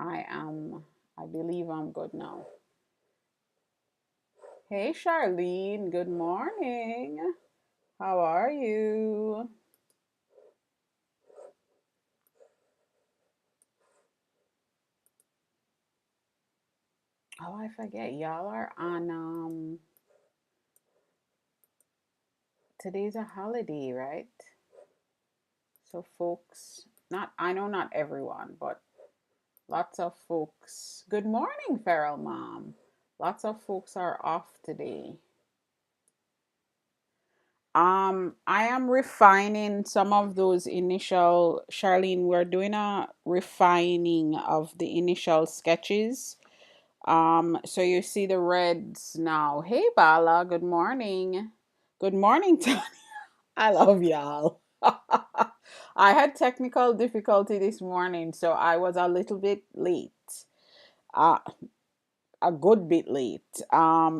I believe I'm good now. Hey, Charlene, good morning. How are you? Oh, I forget. Y'all are on, today's a holiday, right? So, folks, I know not everyone, but lots of folks. Good morning, Feral Mom. Lots of folks are off today. I am refining some of those initial, Charlene, we're doing a refining of the initial sketches. So you see the reds now. Hey, Bala, good morning. Good morning, Tony. I love y'all. I had technical difficulty this morning, so I was a little bit late. Uh, a good bit late.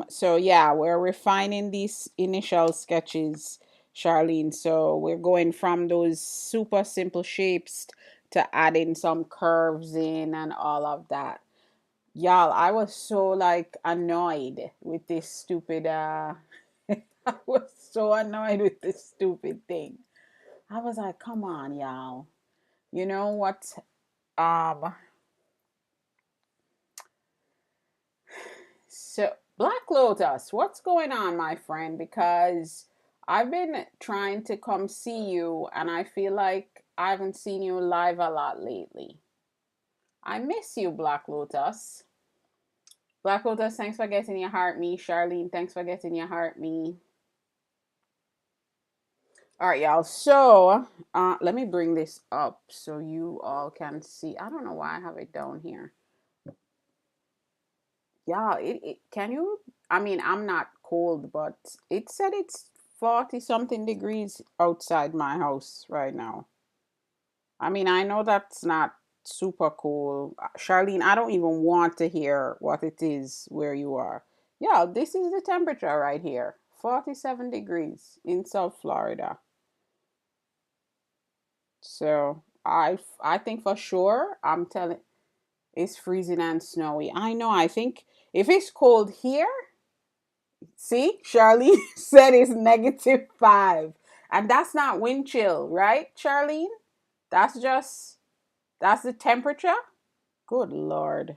So yeah, we're refining these initial sketches, Charlene. So we're going from those super simple shapes to adding some curves in and all of that. Y'all, I was so like annoyed with this stupid I was so annoyed with this stupid thing. I was like, come on, y'all. You know what? Um So, Black Lotus, what's going on, my friend? Because I've been trying to come see you, and I feel like I haven't seen you live a lot lately. I miss you, Black Lotus. Black Lotus, thanks for getting your heart me. Charlene, thanks for getting your heart me. All right, y'all. So, let me bring this up so you all can see. I don't know why I have it down here. Yeah, it can you? I mean, I'm not cold, but it said it's 40 something degrees outside my house right now. I mean, I know that's not super cool. Charlene, I don't even want to hear what it is where you are. Yeah, this is the temperature right here. 47 degrees in South Florida. So, I think for sure, I'm telling it's freezing and snowy. I know. I think if it's cold here, see, Charlene said it's -5. And that's not wind chill, right, Charlene? That's just that's the temperature. Good Lord.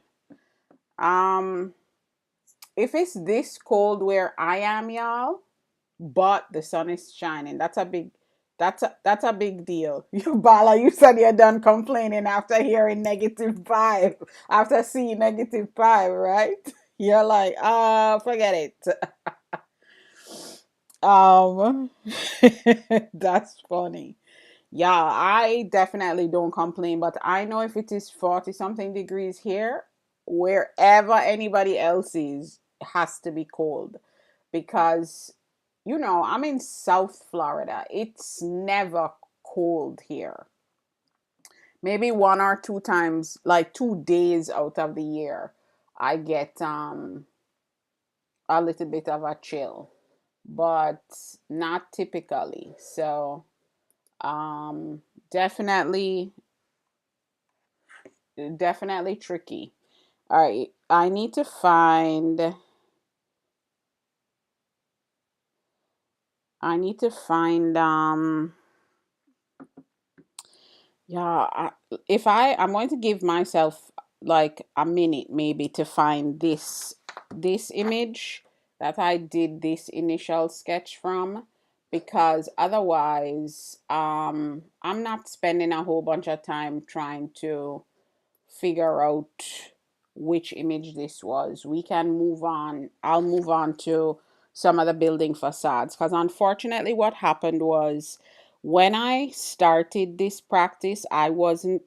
Um, if it's this cold where I am, y'all, but the sun is shining, that's a big deal. You Bala, you said you're done complaining after hearing -5, after seeing -5, right? You're like, forget it. Um, that's funny. Yeah, I definitely don't complain, but I know if it is 40 something degrees here, wherever anybody else is, it has to be cold because, I'm in South Florida. It's never cold here. Maybe one or two times, like 2 days out of the year, I get a little bit of a chill, but not typically. So, um, definitely, definitely tricky. All right, I need to find yeah, I'm going to give myself like a minute maybe to find this image that I did this initial sketch from, because otherwise I'm not spending a whole bunch of time trying to figure out which image this was. We can move on. I'll move on to some of the building facades, because unfortunately what happened was when I started this practice, I wasn't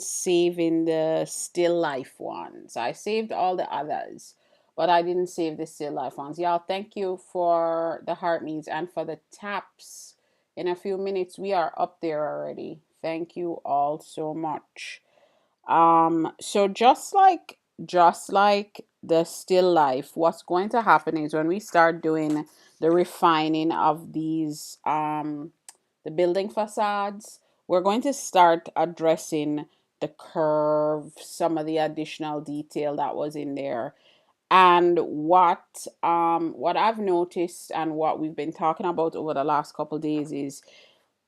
saving the still life ones. I saved all the others, but I didn't save the still life ones. Y'all, thank you for the heart meets and for the taps. In a few minutes we are up there already. Thank you all so much. So just like the still life, what's going to happen is when we start doing the refining of these the building facades, we're going to start addressing the curve, some of the additional detail that was in there. And what I've noticed and what we've been talking about over the last couple of days is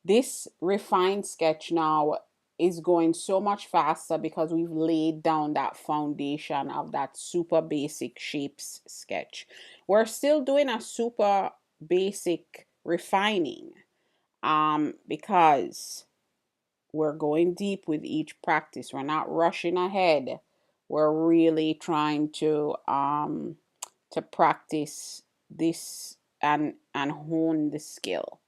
this refined sketch now is going so much faster because we've laid down that foundation of that super basic shapes sketch. We're still doing a super basic refining because we're going deep with each practice. We're not rushing ahead. We're really trying to practice this and hone the skill.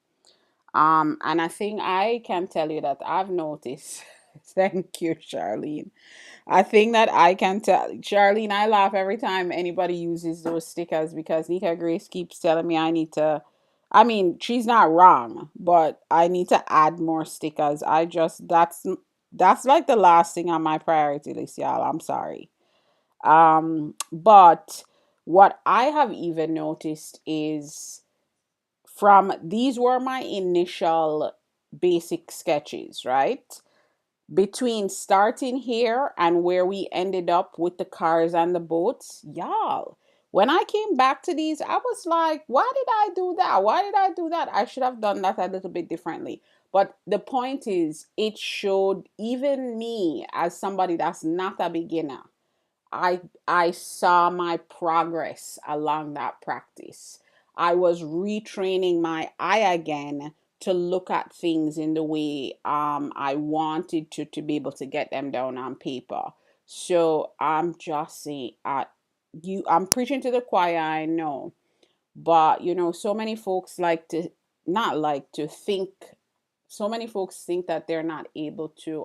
And I think I can tell you that I've noticed. Thank you, Charlene. I think that I can tell Charlene. I laugh every time anybody uses those stickers because Nika Grace keeps telling me I need to. I mean, she's not wrong, but I need to add more stickers. I just that's like the last thing on my priority list, y'all. I'm sorry. But what I have even noticed is from these were my initial basic sketches, right? Between starting here and where we ended up with the cars and the boats, y'all. When I came back to these, I was like, why did I do that? Why did I do that? I should have done that a little bit differently. But the point is, it showed even me as somebody that's not a beginner I saw my progress along that practice. I was retraining my eye again to look at things in the way I wanted to be able to get them down on paper. So I'm just saying, I'm preaching to the choir, I know, but so many folks like to not like to think. So many folks think that they're not able to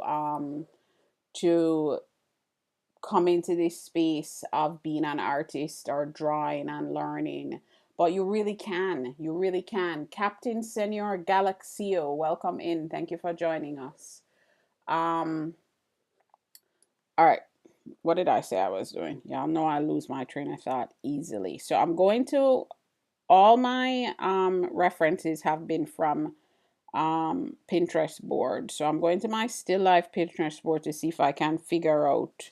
come into this space of being an artist or drawing and learning. But you really can. You really can. Captain Senior Galaxio, welcome in. Thank you for joining us. Um, all right. What did I say I was doing? Y'all know I lose my train of thought easily. So I'm going to all my references have been from Pinterest board. So I'm going to my still life Pinterest board to see if I can figure out.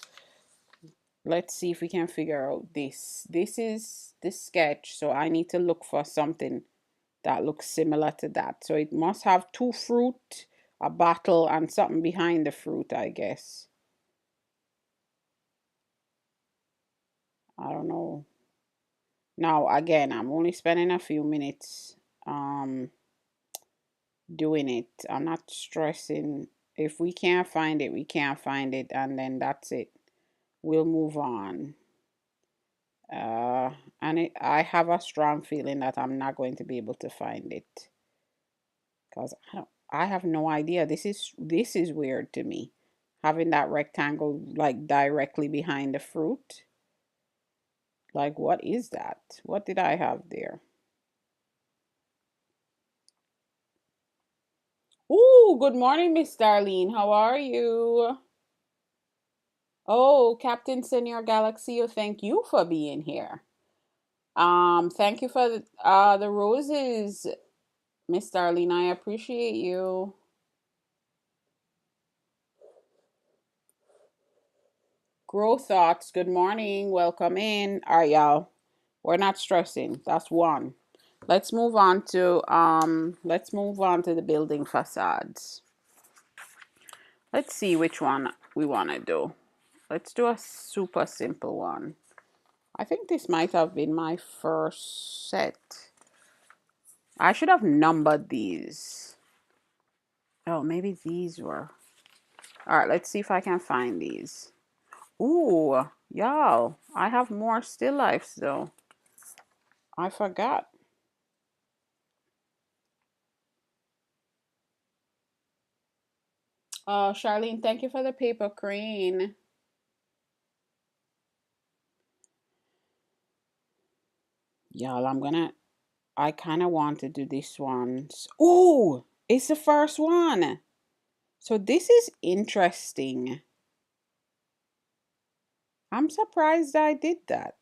Let's see if we can figure out this. This is the sketch, so I need to look for something that looks similar to that. So it must have two fruit, a bottle, and something behind the fruit, I guess. I don't know. Now, again, I'm only spending a few minutes doing it. I'm not stressing. If we can't find it, we can't find it, and then that's it. We'll move on. Uh, I have a strong feeling that I'm not going to be able to find it because I have no idea. This is weird to me, having that rectangle like directly behind the fruit. Like, what is that? What did I have there? Ooh, good morning, Miss Darlene. How are you? Oh, Captain Senior Galaxio, thank you for being here. Thank you for the roses, Miss Darlene. I appreciate you. Growth thoughts. Good morning. Welcome in. All right, y'all. We're not stressing. That's one. Let's move on to the building facades. Let's see which one we want to do. Let's do a super simple one. I think this might have been my first set. I should have numbered these. Oh, maybe these were. All right, let's see if I can find these. Ooh, y'all, I have more still lifes though. I forgot. Oh, Charlene, thank you for the paper crane. Y'all, I kind of want to do this one. Ooh, it's the first one. So this is interesting. I'm surprised I did that.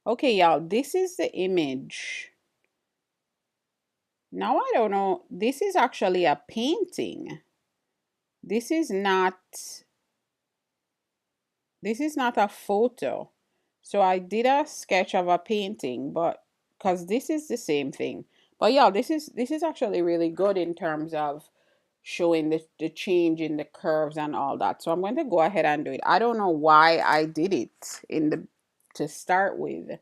Okay, y'all, this is the image. Now I don't know. This is actually a painting. this is not a photo. So I did a sketch of a painting, but because this is the same thing. But yeah, this is actually really good in terms of showing the change in the curves and all that. So I'm going to go ahead and do it. I don't know why I did it in the to start with.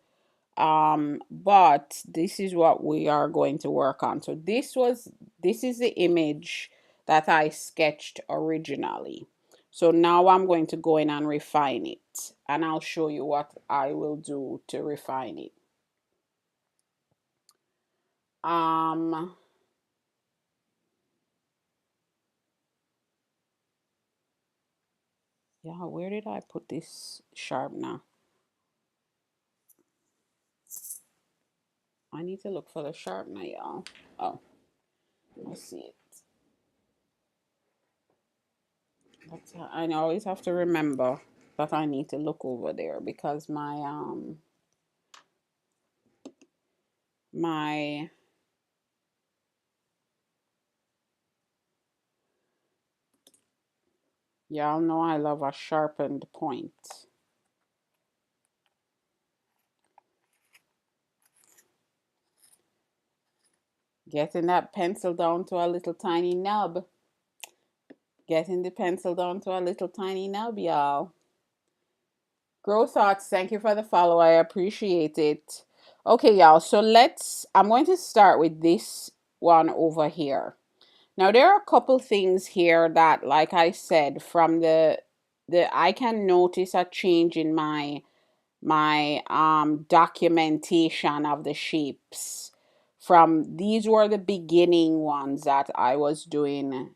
But this is what we are going to work on. So this is the image that I sketched originally. So now I'm going to go in and refine it, and I'll show you what I will do to refine it. um yeah, where did I put this sharpener? I need to look for the sharpener, y'all. Oh, I see it. I always have to remember that I need to look over there because my y'all know I love a sharpened point. Getting that pencil down to a little tiny nub. Getting the pencil down to a little tiny nub, y'all. Grow Thoughts, thank you for the follow. I appreciate it. Okay, y'all. So I'm going to start with this one over here. Now there are a couple things here that, like I said, from the I can notice a change in my documentation of the shapes. From these were the beginning ones that I was doing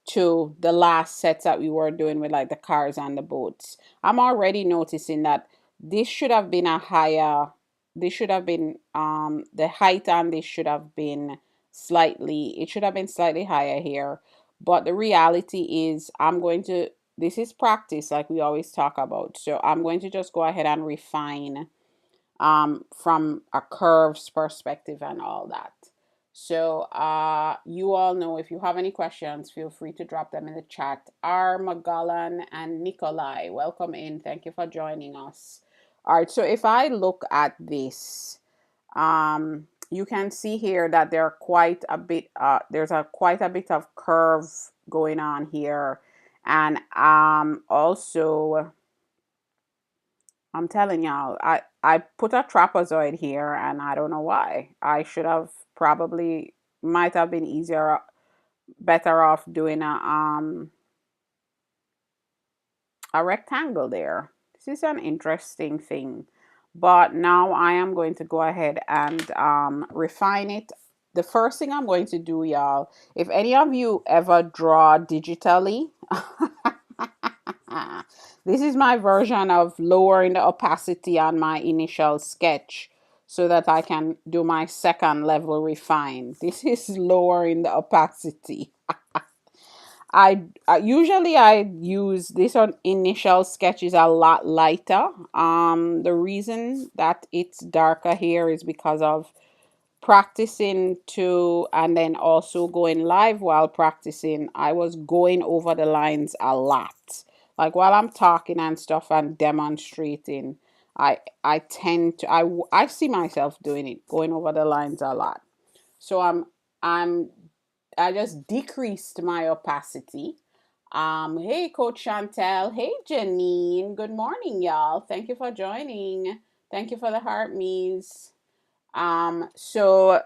to the last sets that we were doing with like the cars and the boats. I'm already noticing that this should have been a higher, this should have been the height on this should have been slightly, it should have been slightly higher here. But the reality is I'm going to, this is practice like we always talk about. So I'm going to just go ahead and refine from a curves perspective and all that. So you all know, if you have any questions, feel free to drop them in the chat. R. Magalan and Nikolai, welcome in. Thank you for joining us. All right, so if I look at this, you can see here that there are quite a bit there's a quite a bit of curve going on here, and also I'm telling y'all, I put a trapezoid here and I don't know why. I should have probably, might have been easier, better off doing a rectangle there. This is an interesting thing. But now I am going to go ahead and refine it. The first thing I'm going to do, y'all, if any of you ever draw digitally, this is my version of lowering the opacity on my initial sketch so that I can do my second level refine. This is lowering the opacity. I usually I use this on initial sketches a lot lighter. The reason that it's darker here is because of practicing to, and then also going live while practicing. I was going over the lines a lot. Like while I'm talking and stuff and demonstrating, I tend to I see myself doing it, going over the lines a lot. So I'm I just decreased my opacity. Hey, Coach Chantel. Hey, Janine. Good morning, y'all. Thank you for joining. Thank you for the heart me's. So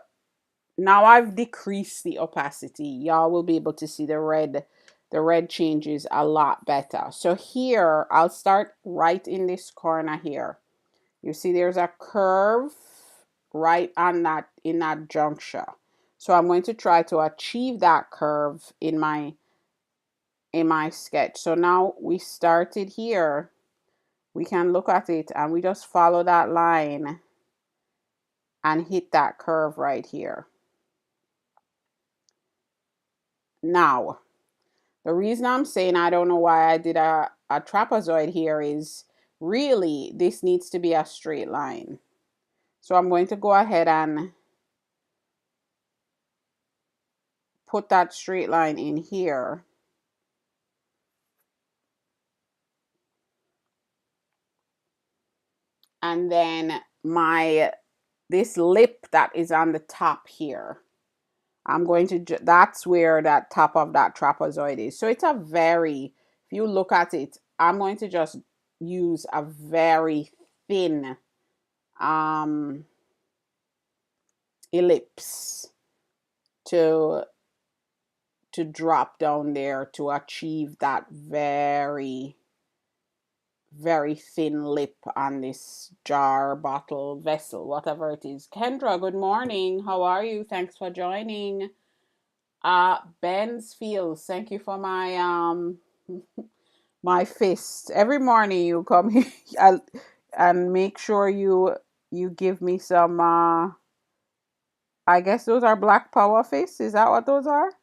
now I've decreased the opacity. Y'all will be able to see the red changes a lot better. So here, I'll start right in this corner here. You see there's a curve right on that, in that juncture. So I'm going to try to achieve that curve in my sketch. So now we started here. We can look at it and we just follow that line and hit that curve right here. Now, the reason I'm saying I don't know why I did a trapezoid here is really this needs to be a straight line. So I'm going to go ahead and put that straight line in here. And then this lip that is on the top here, I'm going to, that's where that top of that trapezoid is. So it's a very, if you look at it, I'm going to just use a very thin ellipse to drop down there to achieve that very thin lip on this jar, bottle, vessel, whatever it is. Kendra, good morning. How are you? Thanks for joining. Ben's Fields, thank you for my my fist. Every morning you come here and make sure you give me some I guess those are black power fists. Is that what those are?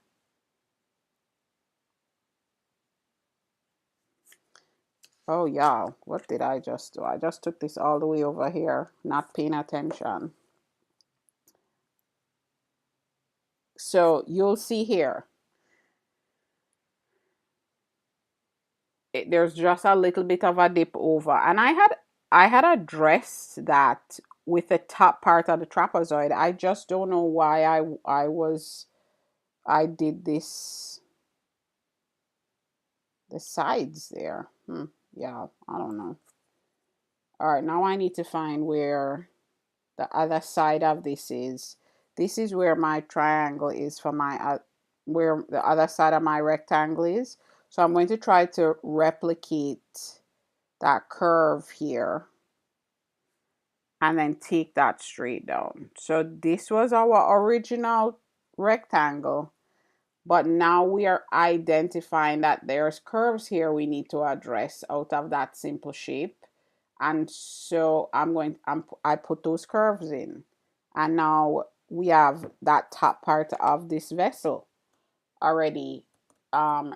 Oh yeah, what did I just do? I just took this all the way over here, not paying attention. So you'll see here, there's just a little bit of a dip over, and I had addressed that with the top part of the trapezoid. I just don't know why I did this the sides there. Yeah, I don't know. All right, now I need to find where the other side of this is. This is where my triangle is for my where the other side of my rectangle is. So I'm going to try to replicate that curve here and then take that straight down. So this was our original rectangle, but now we are identifying that there's curves here we need to address out of that simple shape. And so I put those curves in, and now we have that top part of this vessel already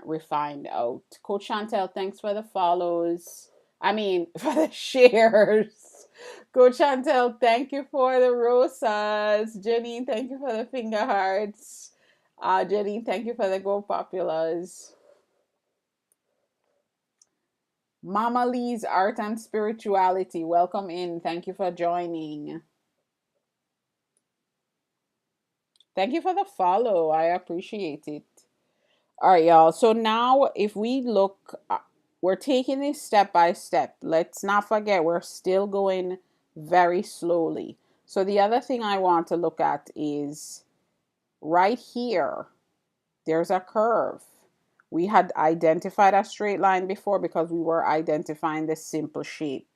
refined out. Coach Chantel, thanks for the follows. I mean, for the shares. Coach Chantel, thank you for the rosas. Janine, thank you for the finger hearts. Janine, thank you for the Go Populars. Mama Lee's Art and Spirituality, welcome in. Thank you for joining. Thank you for the follow. I appreciate it. All right, y'all. So now, if we look, we're taking this step by step. Let's not forget, we're still going very slowly. So, the other thing I want to look at is right here, there's a curve. We had identified a straight line before because we were identifying the simple shape.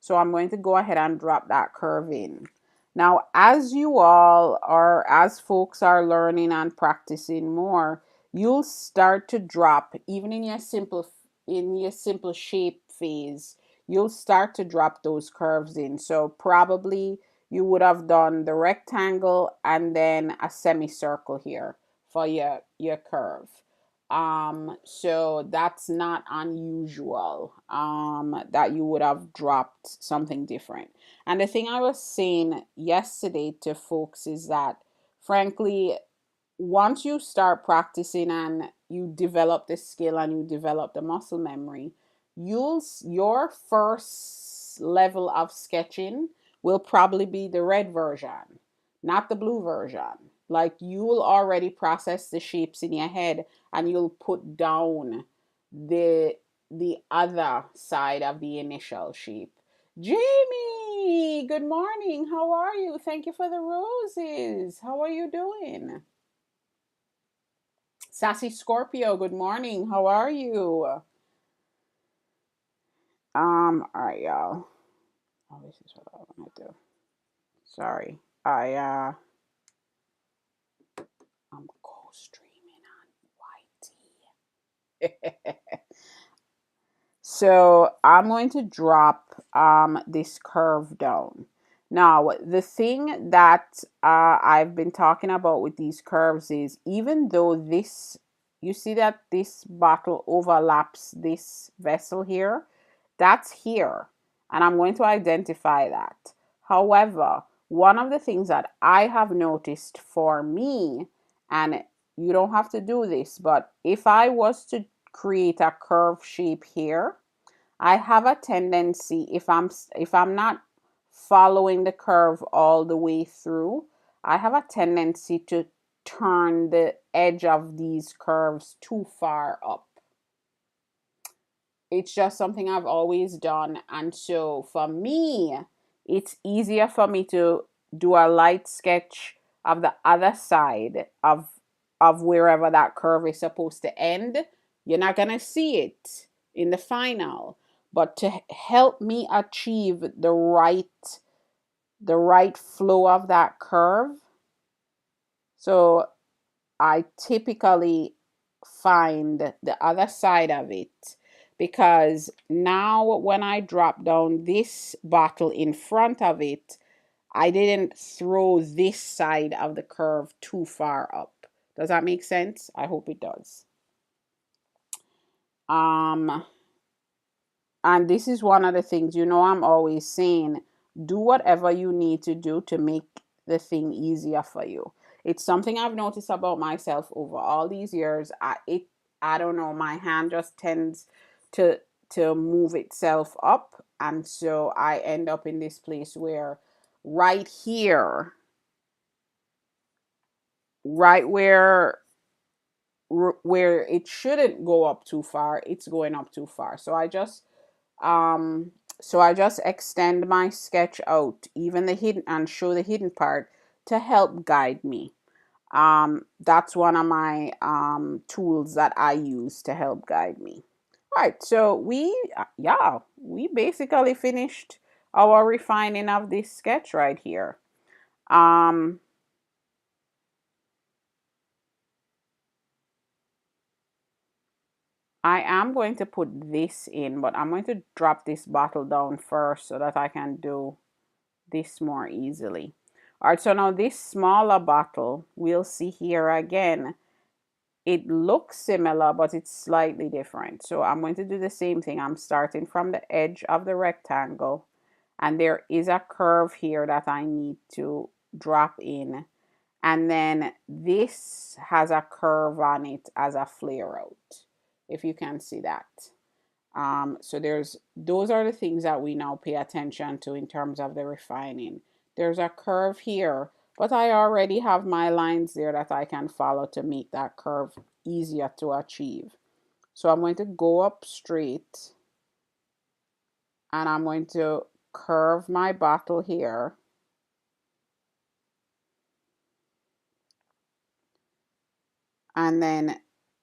So I'm going to go ahead and drop that curve in. Now, as you all are, as folks are learning and practicing more, you'll start to drop, even in your simple shape phase, you'll start to drop those curves in. So probably you would have done the rectangle and then a semicircle here for your curve. So that's not unusual that you would have dropped something different. And the thing I was saying yesterday to folks is that, frankly, once you start practicing and you develop the skill and you develop the muscle memory, your first level of sketching will probably be the red version, not the blue version. Like, you will already process the shapes in your head and you'll put down the other side of the initial shape. Jamie, good morning. How are you? Thank you for the roses. How are you doing? Sassy Scorpio, good morning. How are you? All right, y'all. Oh, this is what I want to do. Sorry. I'm co-streaming on YT. So I'm going to drop this curve down. Now, the thing that I've been talking about with these curves is, even though this, you see that this bottle overlaps this vessel here, that's here. And I'm going to identify that. However, one of the things that I have noticed for me, and you don't have to do this, but if I was to create a curve shape here, I have a tendency, if I'm not following the curve all the way through, I have a tendency to turn the edge of these curves too far up. It's just something I've always done. And so for me, it's easier for me to do a light sketch of the other side of wherever that curve is supposed to end. You're not going to see it in the final, but to help me achieve the right flow of that curve. So I typically find the other side of it, because now when I drop down this bottle in front of it, I didn't throw this side of the curve too far up. Does that make sense? I hope it does. Um, and this is one of the things, I'm always saying, do whatever you need to do to make the thing easier for you. It's something I've noticed about myself over all these years. I don't know, my hand just tends to move itself up, and so I end up in this place where right here, right where it shouldn't go up too far, it's going up too far. Um so I just extend my sketch out, even the hidden, and show the hidden part to help guide me. That's one of my tools that I use to help guide me. All right, so we basically finished our refining of this sketch right here. um I am going to put this in, but I'm going to drop this bottle down first so that I can do this more easily. All right, so now this smaller bottle, we'll see here again, it looks similar, but it's slightly different. So I'm going to do the same thing. I'm starting from the edge of the rectangle, and there is a curve here that I need to drop in. And then this has a curve on it as a flare out, if you can see that. So those are the things that we now pay attention to in terms of the refining. There's a curve here, but I already have my lines there that I can follow to make that curve easier to achieve. So I'm going to go up straight, and I'm going to curve my bottle here. And then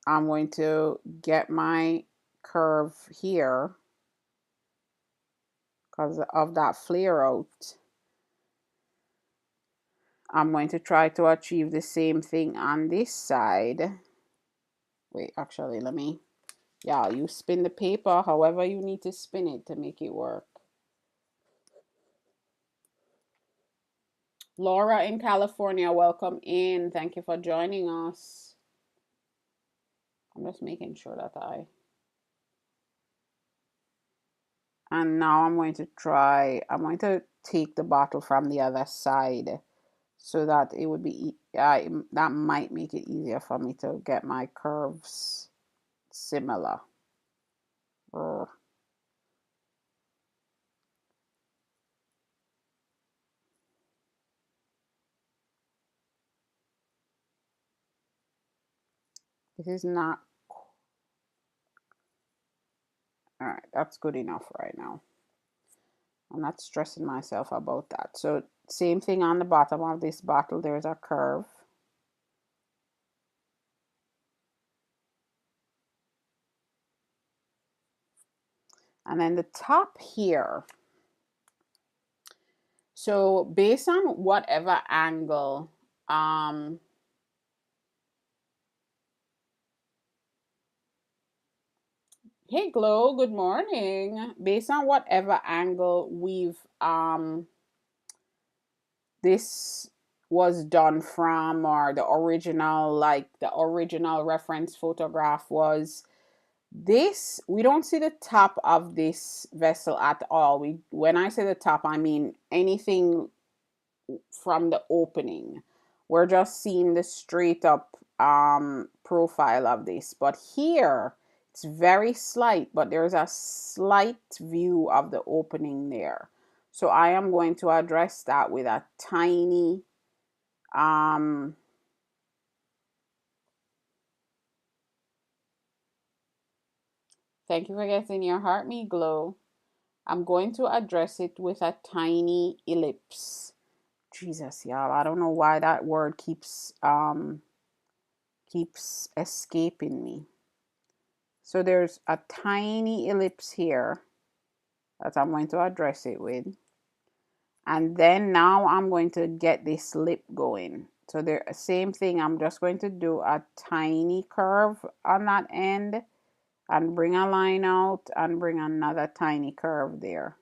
I'm going to get my curve here because of that flare out. I'm going to try to achieve the same thing on this side. Wait, actually, you spin the paper however you need to spin it to make it work. Laura in California, welcome in. Thank you for joining us. I'm just making sure that and now I'm going to take the bottle from the other side so that it would be, that might make it easier for me to get my curves similar. This is not, all right, that's good enough right now. I'm not stressing myself about that. So same thing on the bottom of this bottle, there's a curve. And then the top here. So based on whatever angle, hey Glow, good morning. Based on whatever angle this was done from, or the original, like the original reference photograph was, this, we don't see the top of this vessel at all. When I say the top, I mean anything from the opening. We're just seeing the straight up profile of this. But here, it's very slight, but there's a slight view of the opening there. So I am going to address that with a tiny, thank you for getting your heart me glow. I'm going to address it with a tiny ellipse. Jesus, y'all, I don't know why that word keeps escaping me. So there's a tiny ellipse here that I'm going to address it with. And then now I'm going to get this lip going. So the same thing, I'm just going to do a tiny curve on that end and bring a line out and bring another tiny curve there.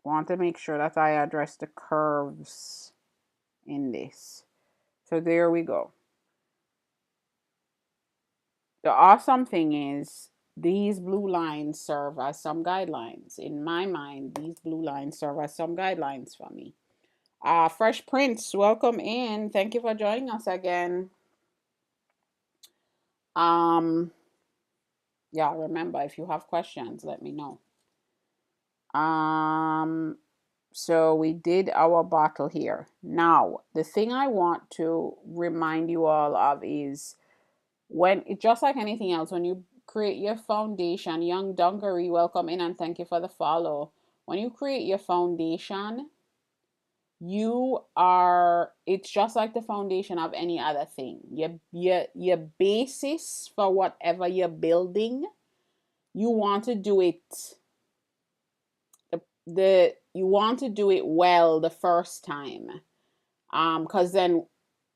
Want to make sure that I address the curves in this. So there we go. The awesome thing is these blue lines serve as some guidelines. In my mind, these blue lines serve as some guidelines for me. Fresh Prince, welcome in. Thank you for joining us again. Yeah, remember, if you have questions, let me know. So we did our bottle here. Now, the thing I want to remind you all of is when it's just like anything else, when you create your foundation, Young Dungaree, welcome in and thank you for the follow. When you create your foundation, it's just like the foundation of any other thing. Your basis for whatever you're building, you want to do it you want to do it well the first time, because then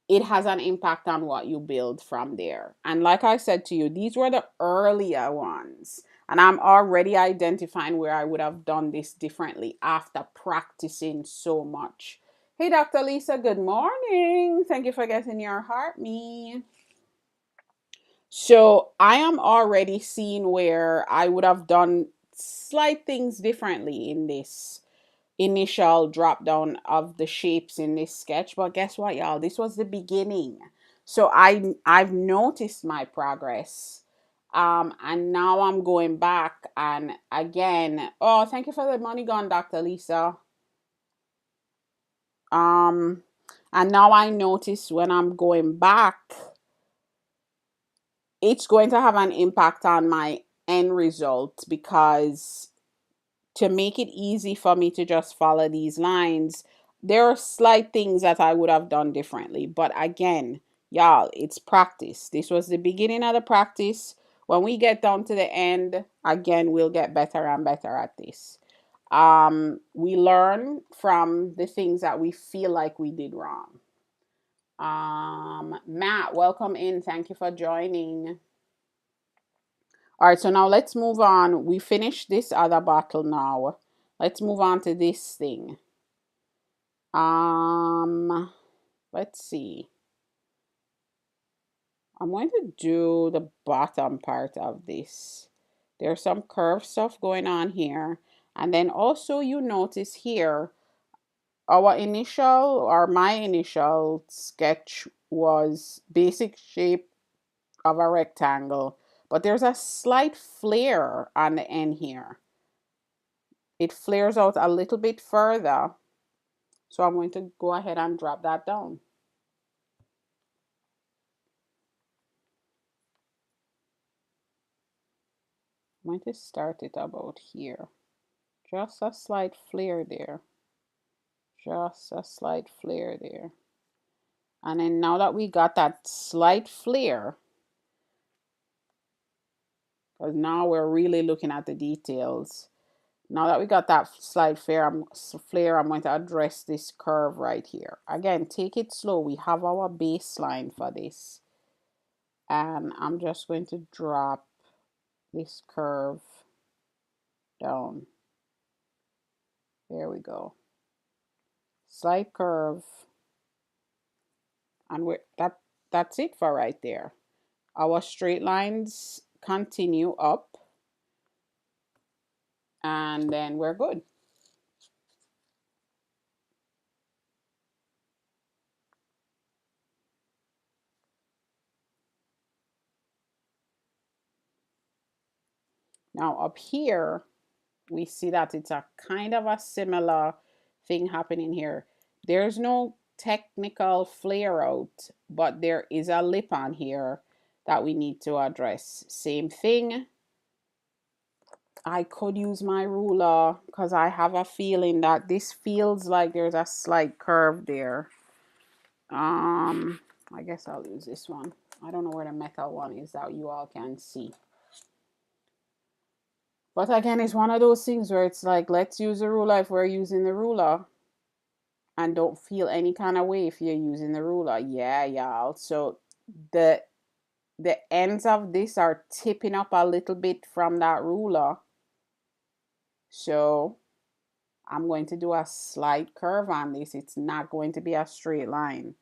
it has an impact on what you build from there. And like I said to you, these were the earlier ones, and I'm already identifying where I would have done this differently after practicing so much. Hey, Dr. Lisa, good morning. Thank you for getting your heart me. So I am already seeing where I would have done slight things differently in this initial drop down of the shapes in this sketch. But guess what, y'all? This was the beginning. So I've noticed my progress. And now I'm going back and again, oh, thank you for the money gone, Dr. Lisa. Um, and now I notice when I'm going back, it's going to have an impact on my end result, because to make it easy for me to just follow these lines, there are slight things that I would have done differently. But again, y'all, it's practice. This was the beginning of the practice. When we get down to the end, again, we'll get better and better at this. We learn from the things that we feel like we did wrong. Matt, welcome in. Thank you for joining. All right, so now let's move on. We finished this other bottle now. Let's move on to this thing. Let's see. I'm going to do the bottom part of this. There's some curved stuff going on here. And then also you notice here, my initial sketch was basic shape of a rectangle, but there's a slight flare on the end here. It flares out a little bit further. So I'm going to go ahead and drop that down. I'm going to start it about here. Just a slight flare there. Just a slight flare there. And then now that we got that slight flare, because now we're really looking at the details. Now that we got that slight flare, I'm going to address this curve right here. Again, take it slow. We have our baseline for this. And I'm just going to drop this curve down. There we go. Slight curve. And that's it for right there. Our straight lines continue up. And then we're good. Now up here, we see that it's a kind of a similar thing happening here. There's no technical flare out, but there is a lip on here that we need to address. Same thing. I could use my ruler because I have a feeling that this feels like there's a slight curve there. I guess I'll use this one. I don't know where the metal one is that you all can see. But again, it's one of those things where it's like, let's use the ruler if we're using the ruler. And don't feel any kind of way if you're using the ruler. Yeah, y'all. So the ends of this are tipping up a little bit from that ruler. So I'm going to do a slight curve on this. It's not going to be a straight line.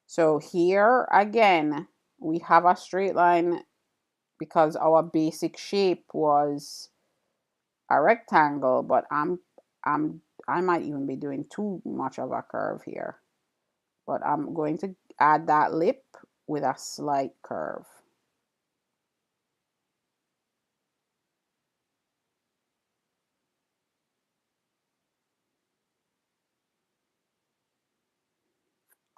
So here again, we have a straight line because our basic shape was a rectangle, but I might even be doing too much of a curve here. But I'm going to add that lip with a slight curve.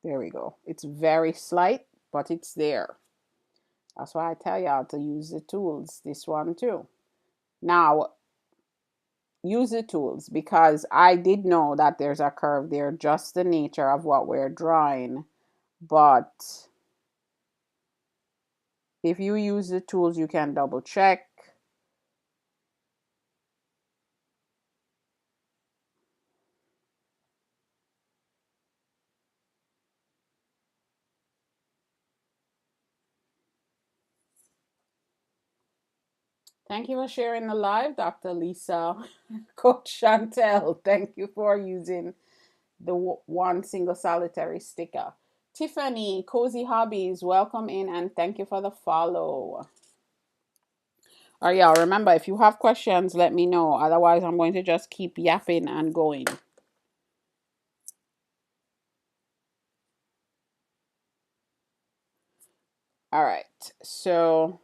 There we go. It's very slight, but it's there. That's why I tell y'all to use the tools. This one too. Now, use the tools because I did know that there's a curve there, just the nature of what we're drawing. But if you use the tools, you can double check. Thank you for sharing the live, Dr. Lisa. Coach Chantel, thank you for using the one single solitary sticker. Tiffany, Cozy Hobbies, welcome in and thank you for the follow. All right, y'all, remember, if you have questions, let me know. Otherwise, I'm going to just keep yapping and going. All right, so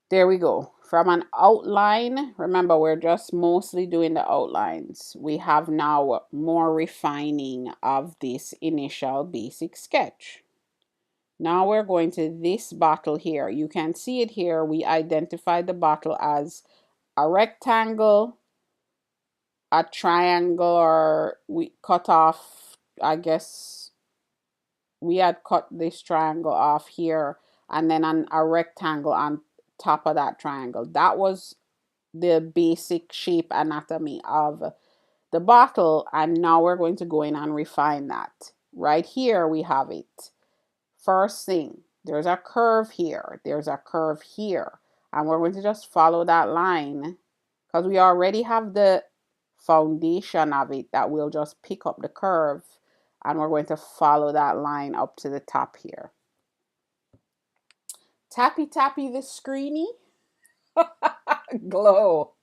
there we go. From an outline, remember, we're just mostly doing the outlines. We have now more refining of this initial basic sketch. Now we're going to this bottle here. You can see it here. We identified the bottle as a rectangle, a triangle, or we cut off, I guess we had cut this triangle off here, and then a rectangle on top of that triangle. That was the basic shape anatomy of the bottle, and now we're going to go in and refine that. Right here we have it. First thing, there's a curve here, there's a curve here, and we're going to just follow that line because we already have the foundation of it that will just pick up the curve, and we're going to follow that line up to the top here. Tappy tappy the screeny. Glow.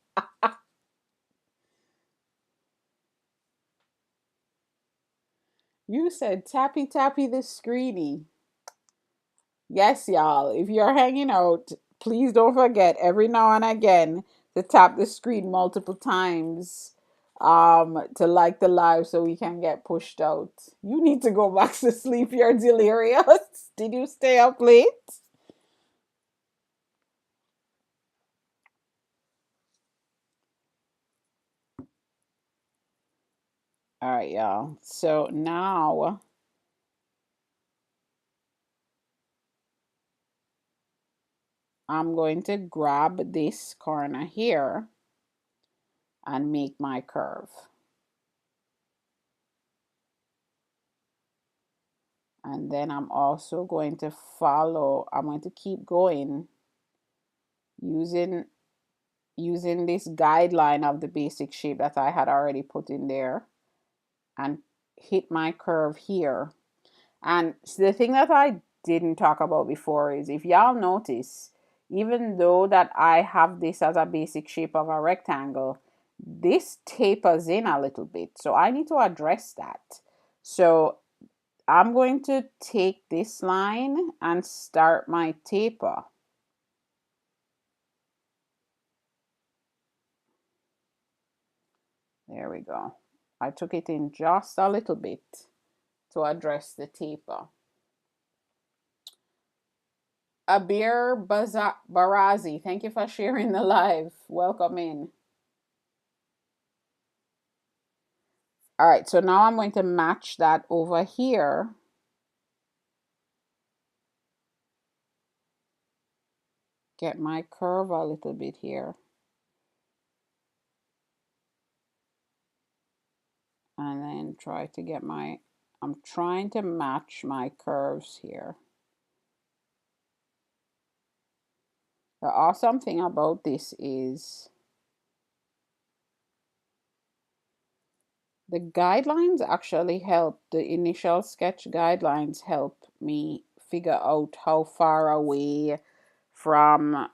You said tappy tappy the screeny. Yes, y'all. If you're hanging out, please don't forget every now and again to tap the screen multiple times to like the live so we can get pushed out. You need to go back to sleep. You're delirious. Did you stay up late? All right, y'all. So now I'm going to grab this corner here and make my curve. And then I'm also going to follow, I'm going to keep going using this guideline of the basic shape that I had already put in there and hit my curve here. And the thing that I didn't talk about before is, if y'all notice, even though that I have this as a basic shape of a rectangle, this tapers in a little bit. So I need to address that. So I'm going to take this line and start my taper. There we go. I took it in just a little bit to address the taper. Abir Barazi, thank you for sharing the live. Welcome in. All right, so now I'm going to match that over here. Get my curve a little bit here. And then try to get my, I'm trying to match my curves here. The awesome thing about this is the guidelines actually help. The initial sketch guidelines help me figure out how far away from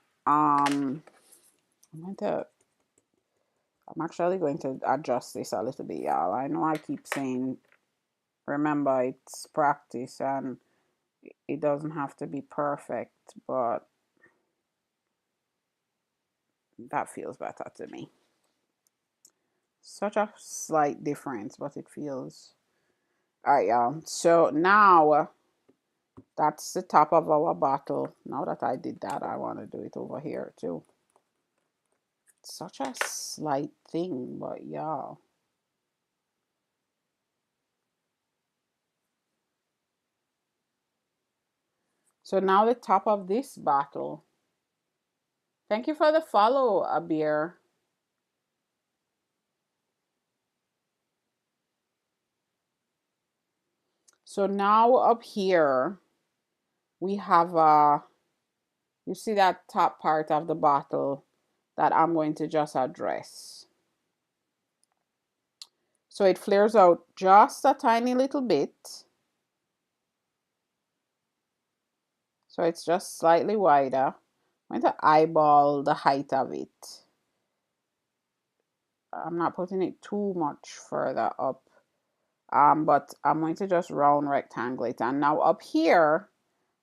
I'm actually going to adjust this a little bit, y'all. I know I keep saying, remember, it's practice and it doesn't have to be perfect, but that feels better to me. Such a slight difference, but it feels. All right, y'all. So now that's the top of our bottle. Now that I did that, I want to do it over here too. Such a slight thing, but y'all. So now the top of this bottle. Thank you for the follow, Abir. So now up here, we have you see that top part of the bottle that I'm going to just address. So it flares out just a tiny little bit. So it's just slightly wider. I'm going to eyeball the height of it. I'm not putting it too much further up. But I'm going to just round rectangle it. And now up here,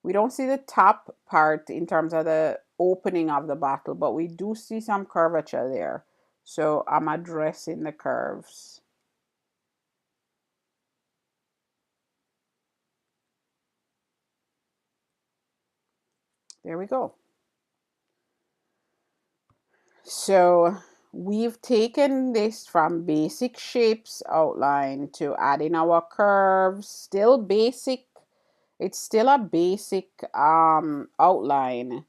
we don't see the top part in terms of the opening of the bottle, but we do see some curvature there. So I'm addressing the curves. There we go. So we've taken this from basic shapes outline to adding our curves. Still basic. It's still a basic outline.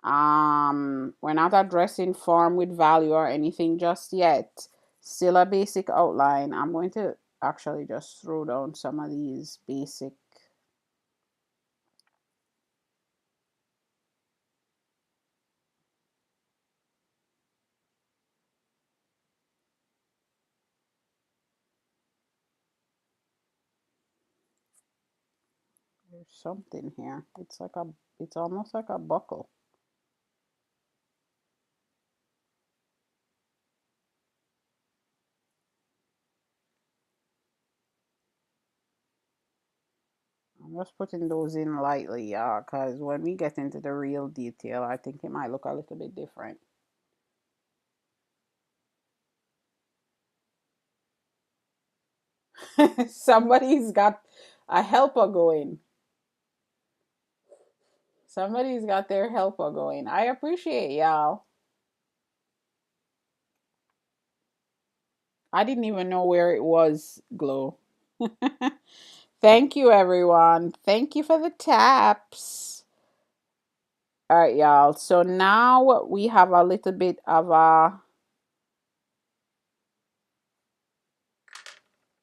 We're not addressing form with value or anything just yet. Still a basic outline. I'm going to actually just throw down some of these basic. There's something here. It's almost like a buckle. I'm just putting those in lightly, yeah, because when we get into the real detail, I think it might look a little bit different. Somebody's got a helper going. Somebody's got their helper going. I appreciate y'all. I didn't even know where it was, Glow. Thank you, everyone. Thank you for the taps. All right, y'all. So now we have a little bit of a.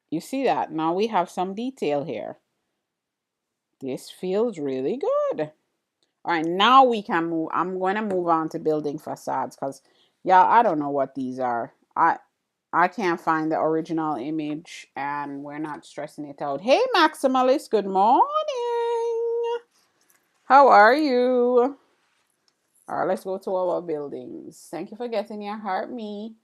You see that? Now we have some detail here. This feels really good. All right, now we can move. I'm going to move on to building facades because, y'all, I don't know what these are. I can't find the original image and we're not stressing it out. Hey, Maximalist, good morning. How are you? All right, let's go to our buildings. Thank you for getting your heart, me.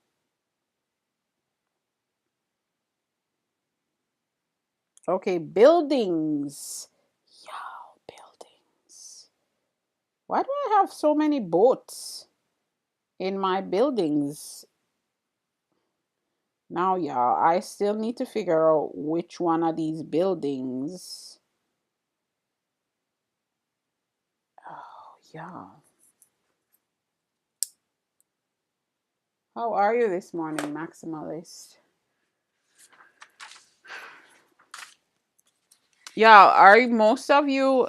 Okay, buildings. Y'all, buildings. Why do I have so many boats in my buildings? Now, y'all, I still need to figure out which one of these buildings. Oh, yeah. How are you this morning, Maximalist? Yeah, are most of you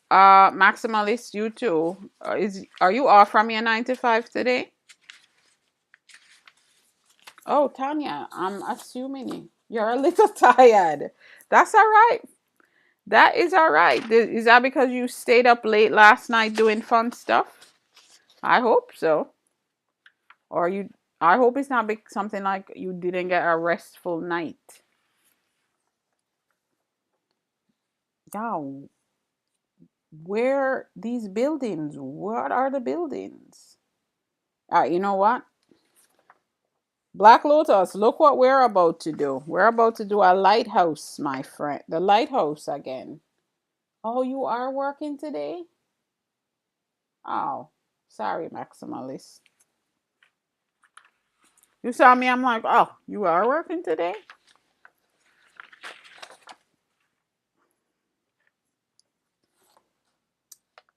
Maximalist, you too? Are you off from your 9 to 5 today? Oh, Tanya, I'm assuming you're a little tired. That's all right. That is all right. Is that because you stayed up late last night doing fun stuff? I hope so. Or you, I hope it's not something like you didn't get a restful night. Now, where these buildings? What are the buildings? You know what? Black Lotus, look what we're about to do. We're about to do a lighthouse, my friend. The lighthouse again. Oh, you are working today? Oh, sorry, Maximalist. You saw me, I'm like, oh, you are working today?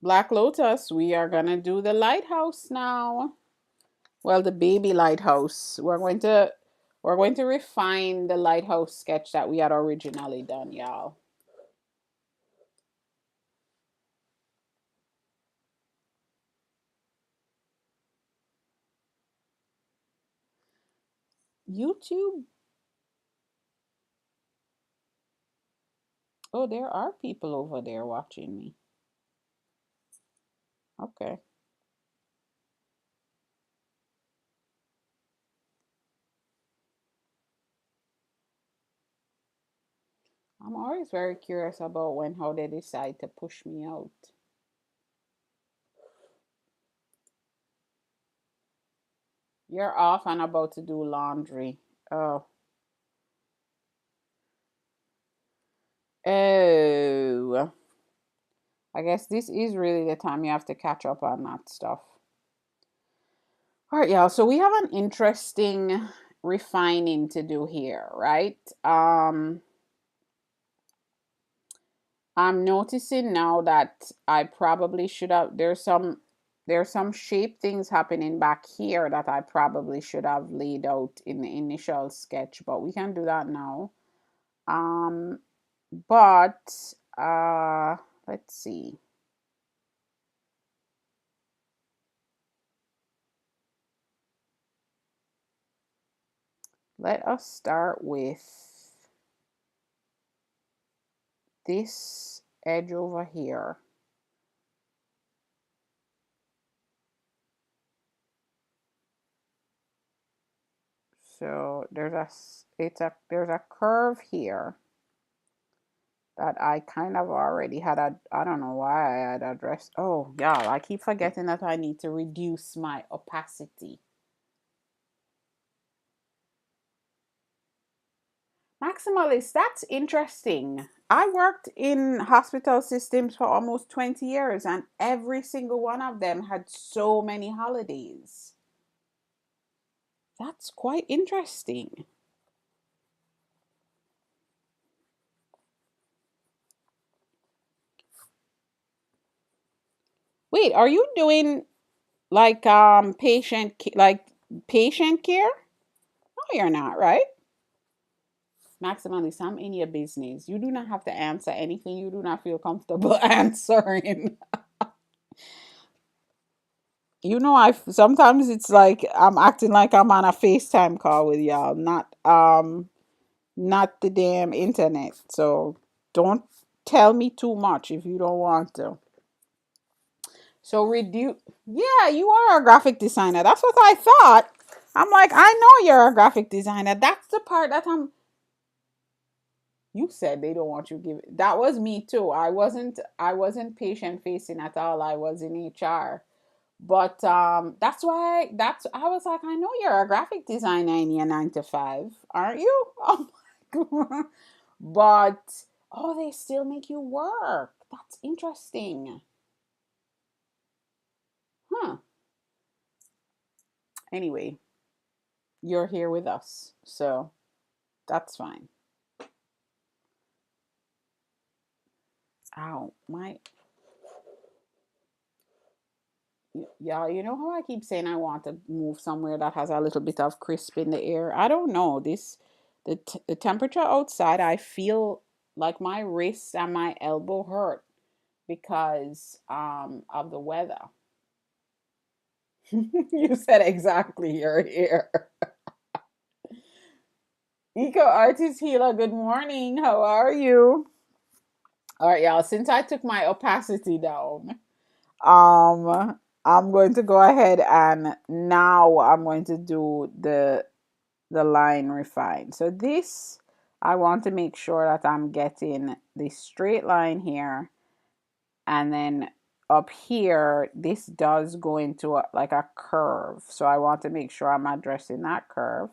Black Lotus, we are gonna do the lighthouse now. Well, the baby lighthouse. We're going to refine the lighthouse sketch that we had originally done, y'all. YouTube. Oh, there are people over there watching me. Okay. I'm always very curious about how they decide to push me out. You're off and about to do laundry. Oh. Oh. I guess this is really the time you have to catch up on that stuff. All right, y'all. So we have an interesting refining to do here, right? I'm noticing now that I probably should have there's some shape things happening back here that I probably should have laid out in the initial sketch, but we can do that now. Um but let's see. Let us start with this edge over here. So there's a curve here that I kind of already had I don't know why I had addressed. Oh, yeah, I keep forgetting that I need to reduce my opacity. Maximalist, that's interesting. I worked in hospital systems for almost 20 years and every single one of them had so many holidays. That's quite interesting. Wait, are you doing like patient care? No, you're not, right? Maximally, I'm in your business. You do not have to answer anything you do not feel comfortable answering. I sometimes it's like I'm acting like I'm on a FaceTime call with y'all, not the damn internet. So don't tell me too much if you don't want to. So reduce. Yeah, you are a graphic designer. That's what I thought. I'm like, I know you're a graphic designer. That's the part that I'm. You said they don't want you to give it. That was me too. I wasn't patient facing at all. I was in HR. But that's why that's I was like, I know you're a graphic designer in your 9 to 5, aren't you? Oh my god. But oh, they still make you work. That's interesting. Huh. Anyway, you're here with us. So that's fine. Ow, my yeah, you know how I keep saying I want to move somewhere that has a little bit of crisp in the air? I don't know. The temperature outside, I feel like my wrist and my elbow hurt because of the weather. You said exactly you're here. Eco artist healer, good morning. How are you? All right, y'all. Since I took my opacity down, I'm going to go ahead and now I'm going to do the line refine. So this, I want to make sure that I'm getting the straight line here, and then up here this does go into like a curve, so I want to make sure I'm addressing that curve.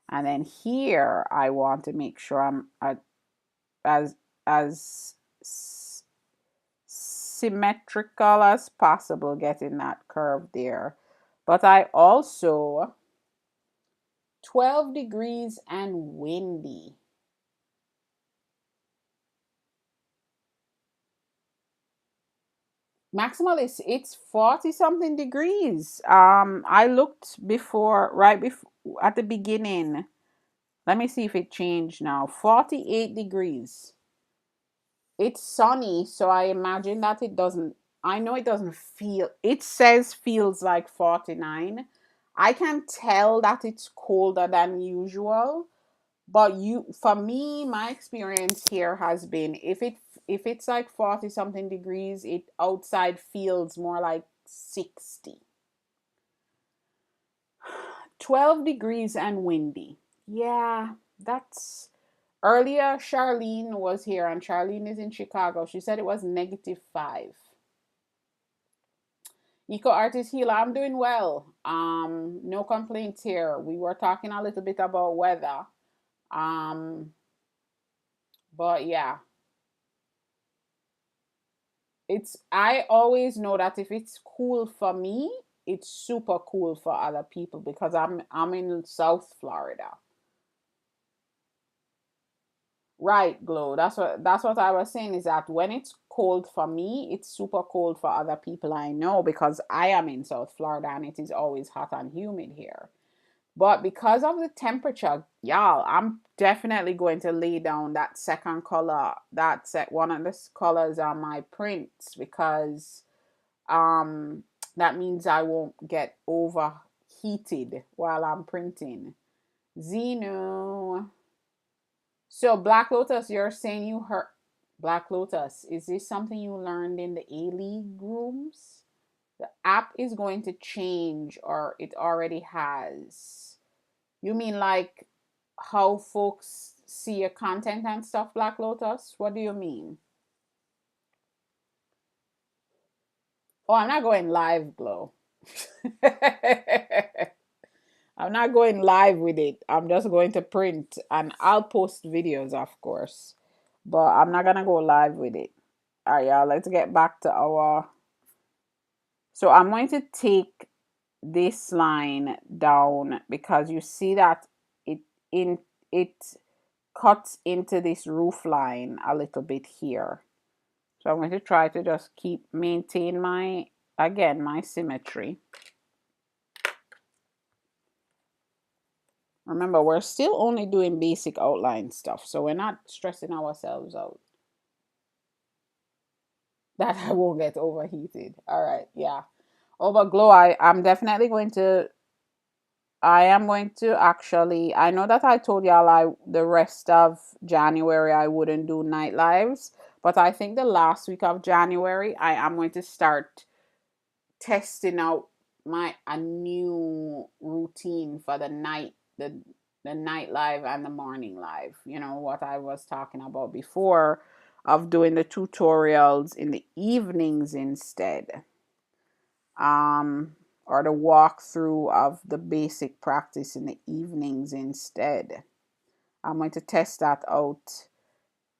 And then here I want to make sure I'm as as symmetrical as possible getting that curve there. But I also 12 degrees and windy. Maximal is it's 40 something degrees. I looked before, right before, at the beginning. Let me see if it changed now. 48 degrees. It's sunny, so I imagine that it doesn't, I know it doesn't feel, it says feels like 49. I can tell that it's colder than usual, but for me, my experience here has been if it's like 40 something degrees, it outside feels more like 60. 12 degrees and windy. Yeah, that's earlier. Charlene was here, and Charlene is in Chicago. She said it was -5. Eco artist healer, I'm doing well. No complaints here. We were talking a little bit about weather. Um, but yeah, it's I always know that if it's cool for me, it's super cool for other people because I'm in South Florida. Right, Glow. That's what I was saying, is that when it's cold for me, it's super cold for other people I know because I am in South Florida and it is always hot and humid here. But because of the temperature, y'all, I'm definitely going to lay down that second color, that set one of the colors on my prints, because um that means I won't get overheated while I'm printing. Zeno. So Black Lotus, you're saying you heard Black Lotus. Is this something you learned in the A-League rooms? The app is going to change, or it already has. You mean like how folks see your content and stuff, Black Lotus? What do you mean? Oh, I'm not going live, Glow. I'm not going live with it. I'm just going to print, and I'll post videos, of course, but I'm not gonna go live with it. All right, y'all, let's get back to our. So I'm going to take this line down because you see that it in it cuts into this roof line a little bit here. So I'm going to try to just maintain my, again, my symmetry. Remember, we're still only doing basic outline stuff, so we're not stressing ourselves out that I won't get overheated. All right, yeah. Over glow, I'm definitely going to. I am going to actually. I know that I told y'all the rest of January I wouldn't do night lives, but I think the last week of January I am going to start testing out my a new routine for the night live and the morning live. You know what I was talking about before, of doing the tutorials in the evenings instead, or the walkthrough of the basic practice in the evenings instead. I'm going to test that out,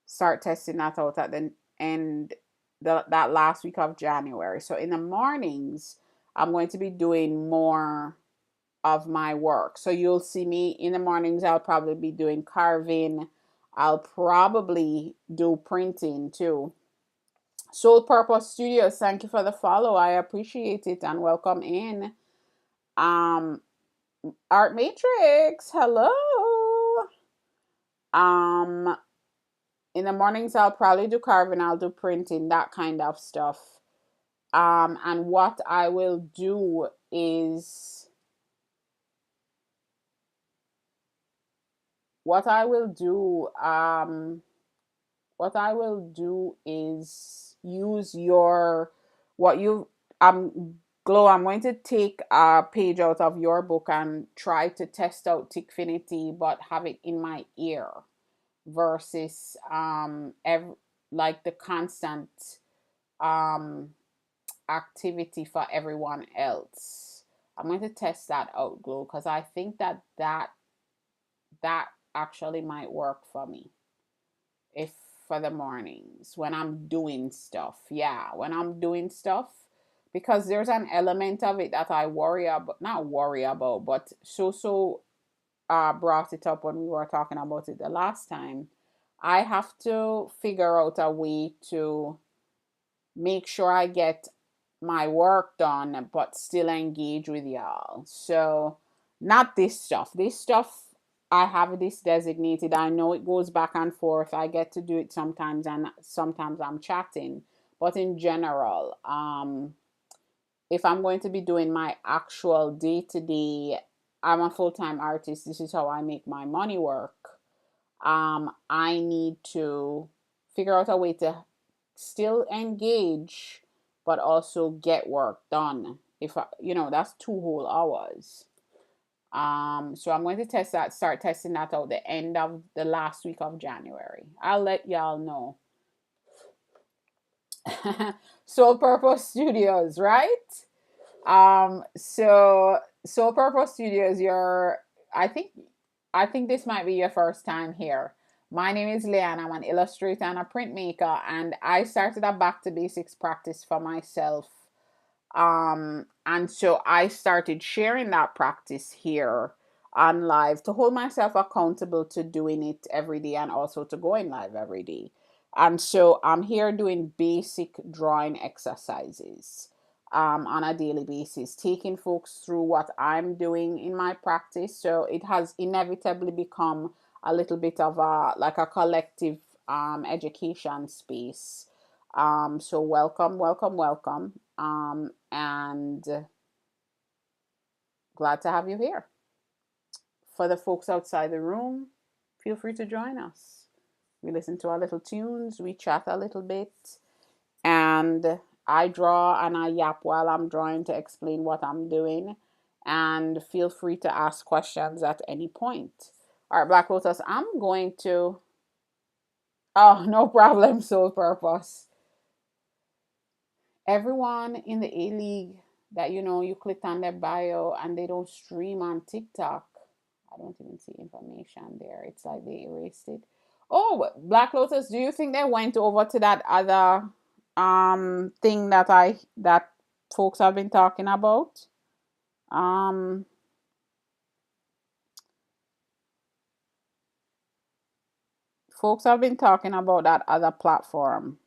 start testing that out at the end, that last week of January. So in the mornings, I'm going to be doing more of my work. So you'll see me in the mornings. I'll probably be doing carving. I'll probably do printing too. Soul Purpose Studios, thank you for the follow. I appreciate it and welcome in. Um, Art Matrix, hello. Um, in the mornings I'll probably do carving, I'll do printing, that kind of stuff. And what I will do what I will do is use your what you Glow, I'm going to take a page out of your book and try to test out Tickfinity, but have it in my ear versus like the constant um activity for everyone else. I'm going to test that out, Glow, because I think that actually might work for me. If for the mornings when I'm doing stuff. Yeah, when I'm doing stuff, because there's an element of it that I worry about, not worry about, but brought it up when we were talking about it the last time. I have to figure out a way to make sure I get my work done, but still engage with y'all. So, not this stuff. This stuff, I have this designated. I know it goes back and forth. I get to do it sometimes, and sometimes I'm chatting. But in general, if I'm going to be doing my actual day to day, I'm a full time artist. This is how I make my money work. I need to figure out a way to still engage, but also get work done. If I, that's 2 whole hours. So I'm going to start testing that out the end of the last week of January. I'll let y'all know. Soul Purpose Studios, right? So Soul Purpose Studios, I think this might be your first time here. My name is LeeAnn. I'm an illustrator and a printmaker, and I started a back to basics practice for myself. And so I started sharing that practice here on live to hold myself accountable to doing it every day and also to going live every day. And so I'm here doing basic drawing exercises on a daily basis, taking folks through what I'm doing in my practice. So it has inevitably become a little bit of a collective education space. So welcome, welcome, welcome. And glad to have you here. For the folks outside the room, feel free to join us. We listen to our little tunes, we chat a little bit, and I draw and I yap while I'm drawing to explain what I'm doing. And feel free to ask questions at any point. All right, Black Lotus, I'm going to. Oh, no problem, Soul Purpose. Everyone in the A League that you clicked on their bio and they don't stream on TikTok. I don't even see information there. It's like they erased it. Oh, Black Lotus, do you think they went over to that other thing that folks have been talking about? Um Folks have been talking about that other platform.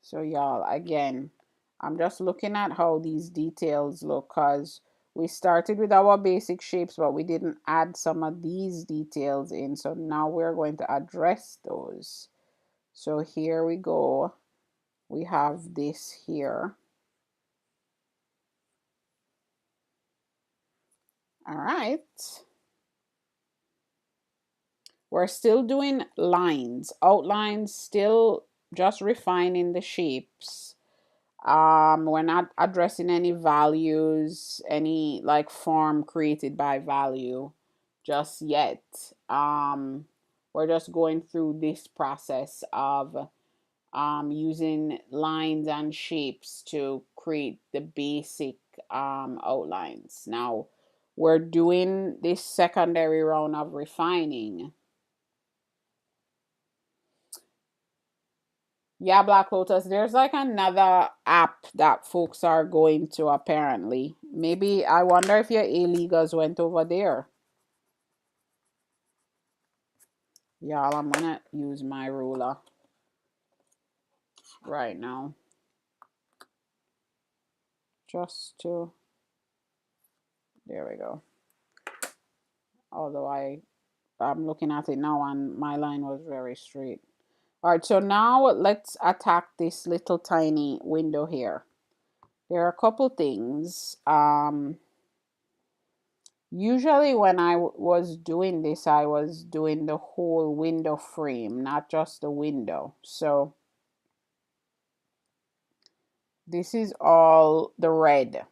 So y'all, again, I'm just looking at how these details look, because we started with our basic shapes, but we didn't add some of these details in. So now we're going to address those. So here we go. We have this here. All right. We're still doing lines, outlines, still just refining the shapes. We're not addressing any values, any like form created by value just yet. We're just going through this process of using lines and shapes to create the basic outlines. Now we're doing this secondary round of refining. Yeah, Black Lotus. There's like another app that folks are going to apparently. Maybe I wonder if your A-Leaguers went over there. Y'all, I'm gonna use my ruler right now. Just to, there we go. Although I'm looking at it now and my line was very straight. All right, so now let's attack this little tiny window here. There are a couple things. Usually when I was doing this, I was doing the whole window frame, not just the window. So this is all the red.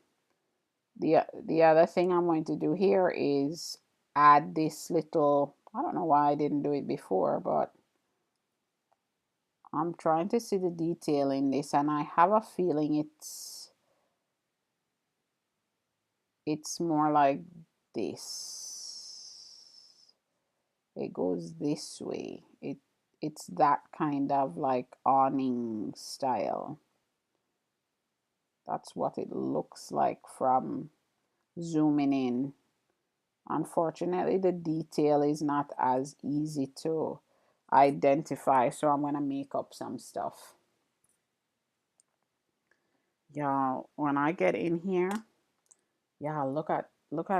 The other thing I'm going to do here is add this little, I don't know why I didn't do it before, but I'm trying to see the detail in this, and I have a feeling it's more like this. It goes this way. It's that kind of like awning style. That's what it looks like from zooming in. Unfortunately, the detail is not as easy to identify, so I'm gonna make up some stuff. Y'all, when I get in here, yeah, look at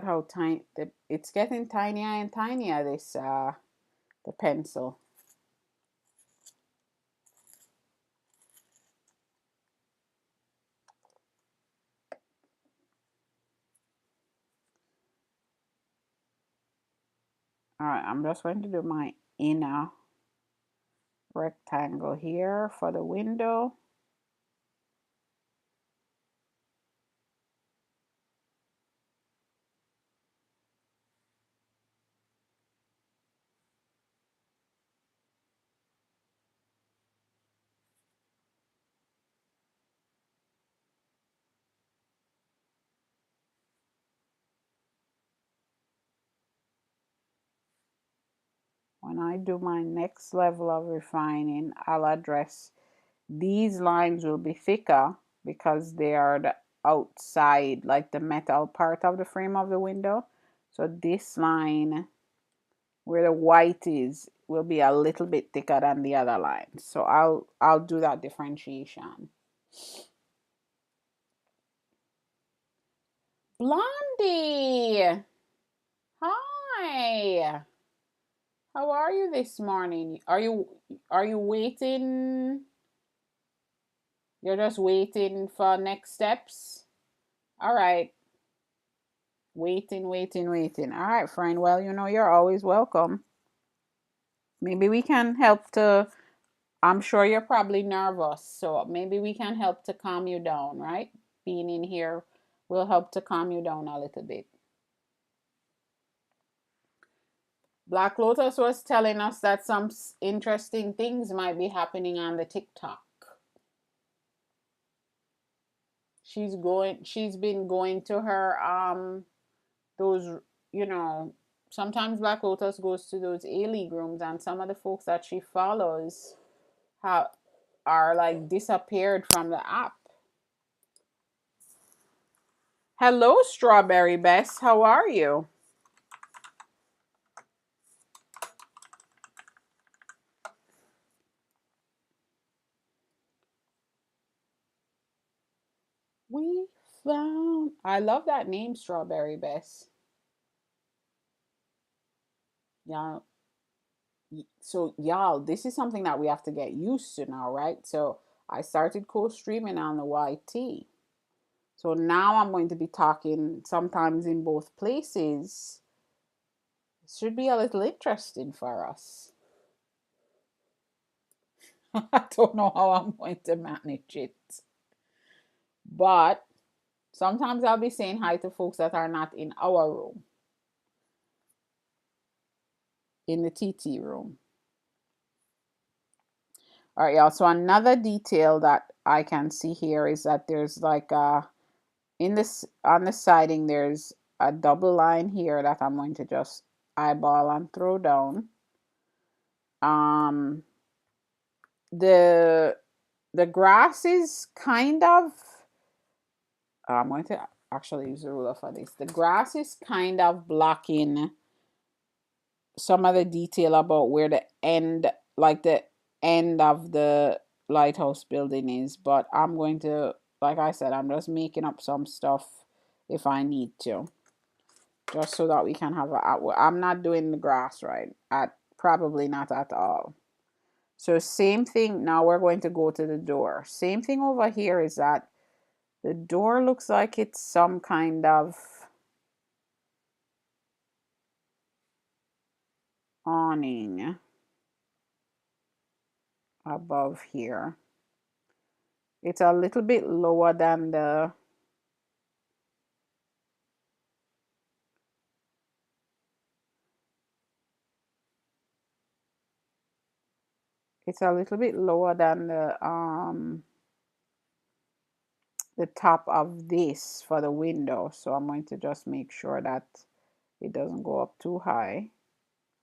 how tiny it's getting tinier and tinier, this the pencil. All right, I'm just going to do my inner rectangle here for the window. When I do my next level of refining, I'll address these lines will be thicker because they are the outside, like the metal part of the frame of the window. So this line where the white is will be a little bit thicker than the other lines. So I'll do that differentiation. Blondie, hi. How are you this morning? Are you waiting? You're just waiting for next steps? All right. Waiting, waiting, waiting. All right, friend. Well, you know, you're always welcome. Maybe we can help to, I'm sure you're probably nervous, so maybe we can help to calm you down, right? Being in here will help to calm you down a little bit. Black Lotus was telling us that some interesting things might be happening on the TikTok. She's been going to her those, you know, sometimes Black Lotus goes to those A-League rooms, and some of the folks that she follows have are like disappeared from the app. Hello, Strawberry Bess. How are you? We found. I love that name, Strawberry Bess. Yeah. So, y'all, this is something that we have to get used to now, right? So, I started co-streaming on the YT. So now I'm going to be talking sometimes in both places. It should be a little interesting for us. I don't know how I'm going to manage it. But sometimes I'll be saying hi to folks that are not in our room, in the TT room. All right, y'all. So another detail that I can see here is that there's like in this on the siding there's a double line here that I'm going to just eyeball and throw down. The the grass is kind of, I'm going to actually use a ruler for this. The grass is kind of blocking some of the detail about where the end, like the end of the lighthouse building is. But I'm going to, like I said, I'm just making up some stuff if I need to, just so that we can have I'm not doing the grass right, at probably not at all. So same thing. Now we're going to go to the door. Same thing over here is that the door looks like it's some kind of awning above here. It's a little bit lower than the, it's a little bit lower than the top of this for the window. So I'm going to just make sure that it doesn't go up too high.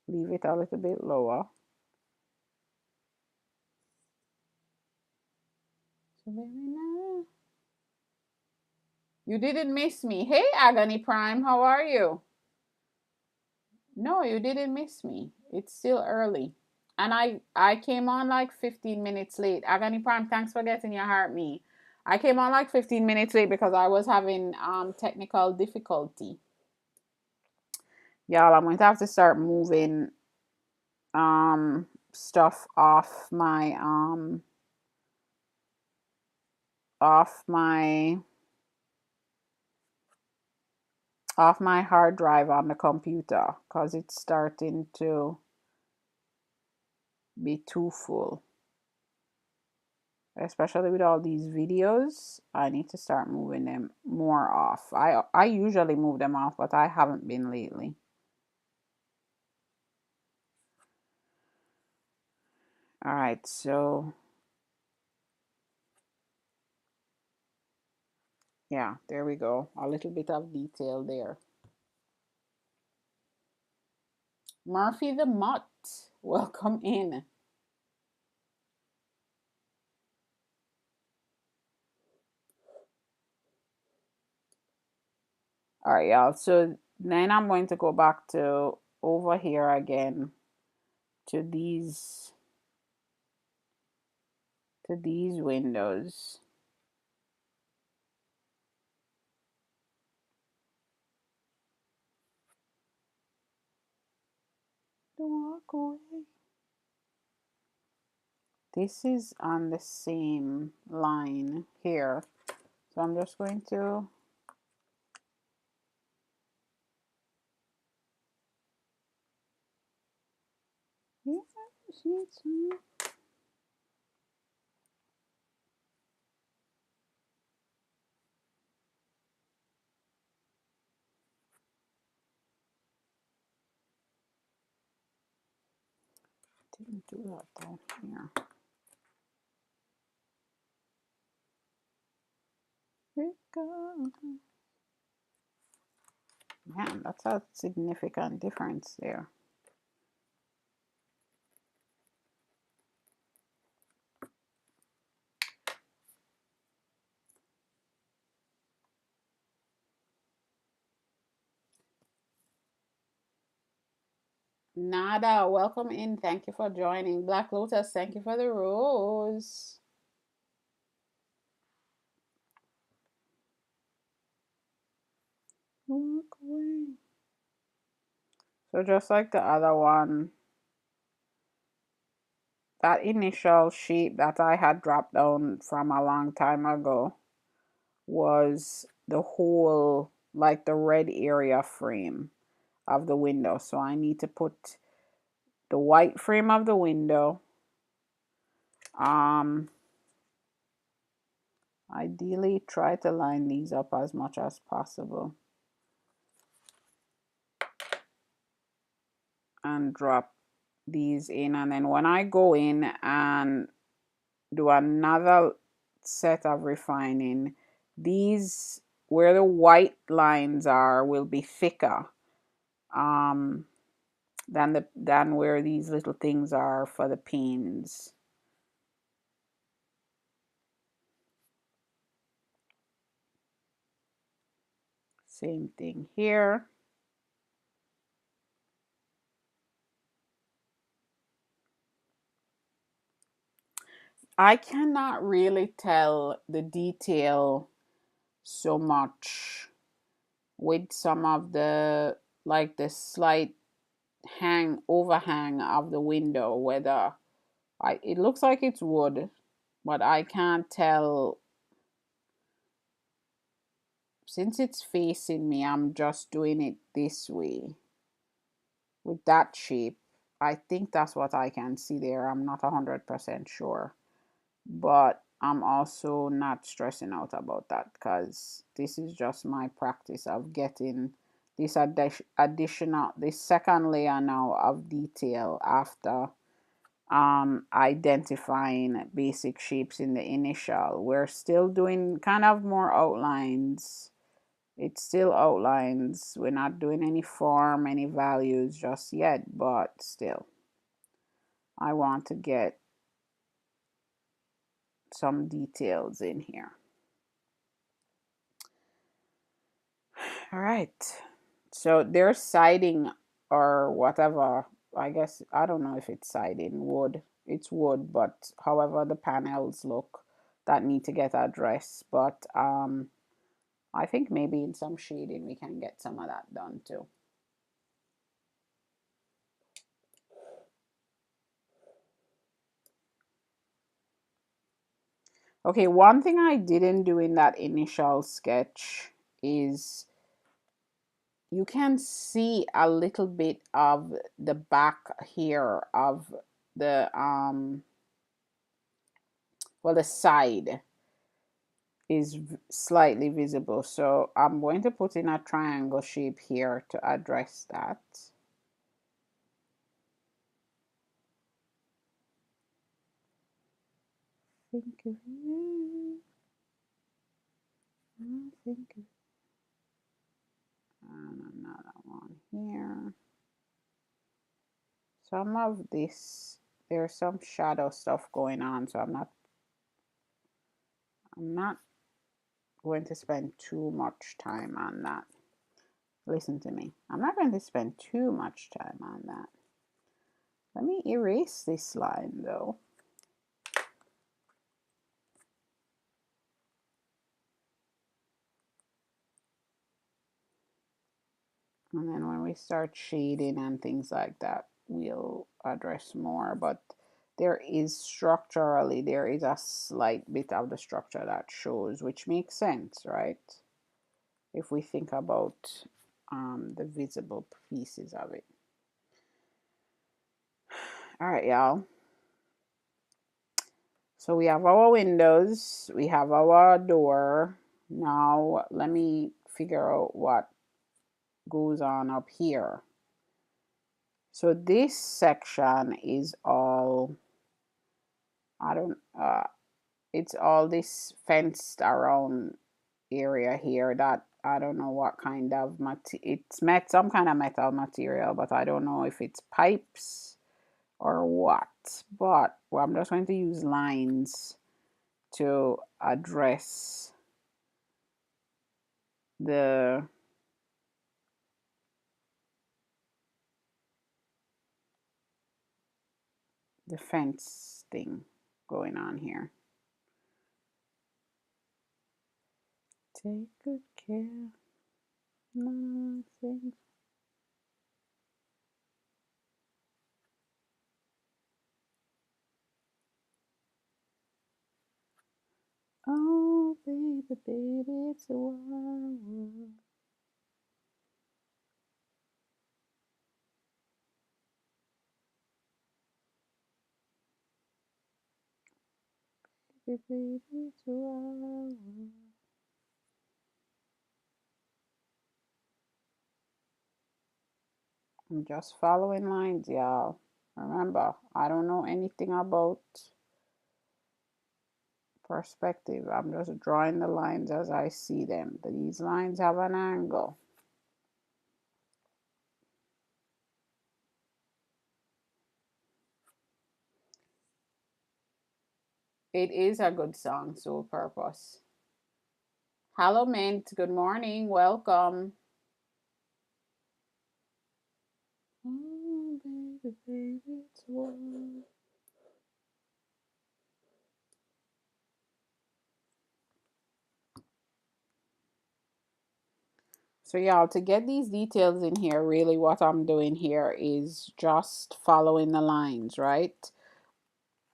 Leave it a little bit lower. So very nice. You didn't miss me. Hey, Agony Prime, how are you? No, you didn't miss me. It's still early. And I came on like 15 minutes late. Agony Prime, thanks for getting your heart me. I came on like 15 minutes late because I was having technical difficulty. Y'all, I'm going to have to start moving stuff off my off my hard drive on the computer because it's starting to be too full. Especially with all these videos, I need to start moving them more off. I usually move them off, but I haven't been lately. All right, so yeah, there we go. A little bit of detail there. Murphy the Mutt, welcome in. All right, y'all. So then I'm going to go back to over here again to these windows. Don't walk away. This is on the same line here. So I'm just going to didn't do that down here. Man, that's a significant difference there. Nada, welcome in. Thank you for joining. Black Lotus, thank you for the rose. Walk away. So just like the other one, that initial shape that I had dropped down from a long time ago was the whole, like the red area frame of the window. So I need to put the white frame of the window. Ideally try to line these up as much as possible and drop these in, and then when I go in and do another set of refining, these where the white lines are will be thicker than where these little things are for the pins. Same thing here. I cannot really tell the detail so much with some of the, like the slight overhang of the window, whether it looks like it's wood, but I can't tell. Since it's facing me, I'm just doing it this way with that shape. I think that's what I can see there. I'm not 100% sure, but I'm also not stressing out about that because this is just my practice of getting this additional, this second layer now of detail after identifying basic shapes in the initial. We're still doing kind of more outlines. It's still outlines. We're not doing any form, any values just yet, but still, I want to get some details in here. All right. So there's siding or whatever. I guess I don't know if it's siding, wood. It's wood, but however the panels look that need to get addressed. But I think maybe in some shading we can get some of that done too. Okay, one thing I didn't do in that initial sketch is you can see a little bit of the back here of the well, the side is slightly visible, so I'm going to put in a triangle shape here to address that. Think of you. Think of, and another one here. Some of this, there's some shadow stuff going on, so I'm not going to spend too much time on that. Listen to me. I'm not going to spend too much time on that. Let me erase this line though. And then when we start shading and things like that, we'll address more. But there is structurally, there is a slight bit of the structure that shows, which makes sense, right? If we think about the visible pieces of it. All right, y'all. So we have our windows, we have our door. Now let me figure out what goes on up here. So this section is all, I don't, it's all this fenced around area here that I don't know what kind of it's met some kind of metal material, but I don't know if it's pipes or what. But well, I'm just going to use lines to address the fence thing going on here. Take good care. Nothing. Oh, baby, baby, it's a wild world. Baby, baby, it's a wild world. I'm just following lines, y'all. Remember, I don't know anything about perspective. I'm just drawing the lines as I see them. These lines have an angle. It is a good song, Soul Purpose. Hello, Mint. Good morning. Welcome. Oh, baby, baby, it's warm. So y'all, to get these details in here, really what I'm doing here is just following the lines, right?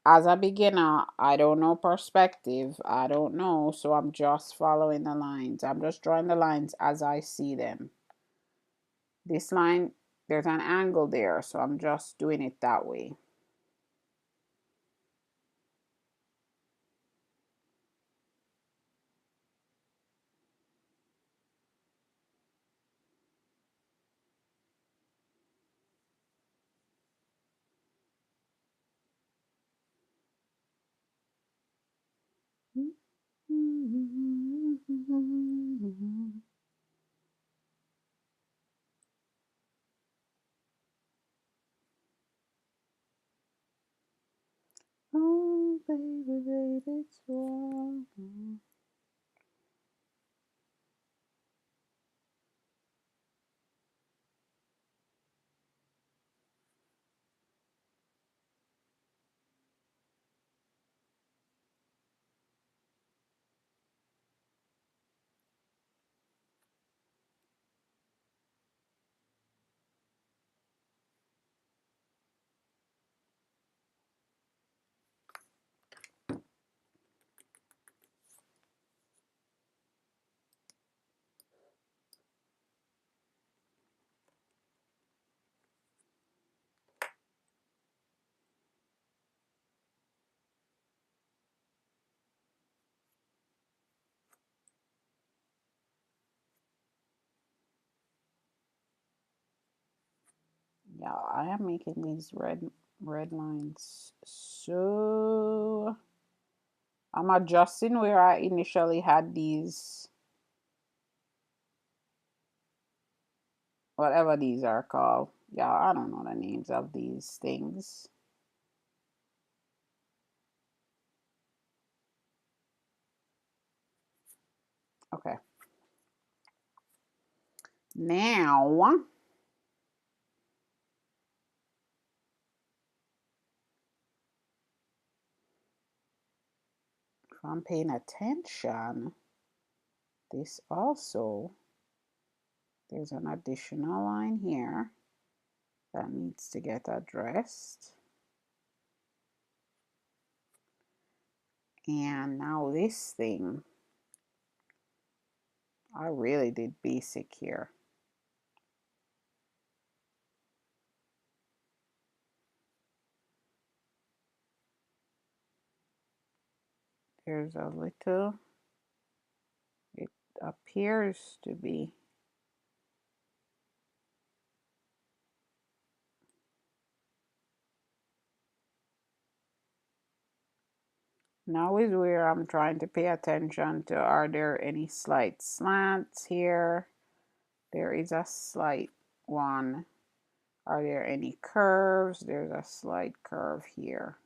As a beginner, I don't know perspective. I don't know, so I'm just following the lines. I'm just drawing the lines as I see them. This line, there's an angle there, so I'm just doing it that way. Oh, baby, baby, it's warm. Yeah, I am making these red lines. So I'm adjusting where I initially had these, whatever these are called. Yeah, I don't know the names of these things. Okay. Now, if I'm paying attention, this also, there's an additional line here that needs to get addressed. And now this thing, I really did basic here. There's a little, it appears to be. Now is where I'm trying to pay attention to, are there any slight slants here? There is a slight one. Are there any curves? There's a slight curve here.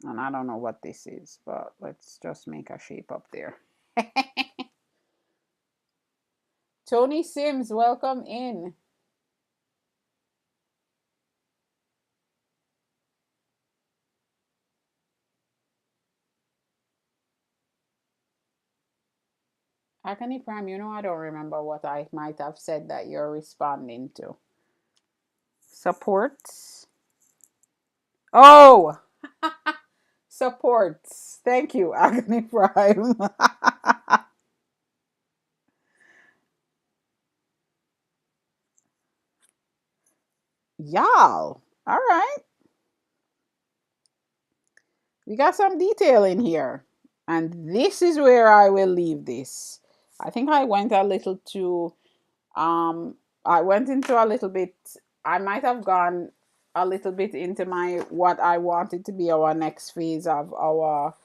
And I don't know what this is, but let's just make a shape up there. Tony Sims, welcome in. Agony Prime, I don't remember what I might have said that you're responding to. Supports. Oh, supports. Thank you, Agony Prime. Y'all. All right. We got some detail in here. And this is where I will leave this. I think I went a little too, I went into a little bit, I might have gone a little bit into my, what I wanted to be our next phase of our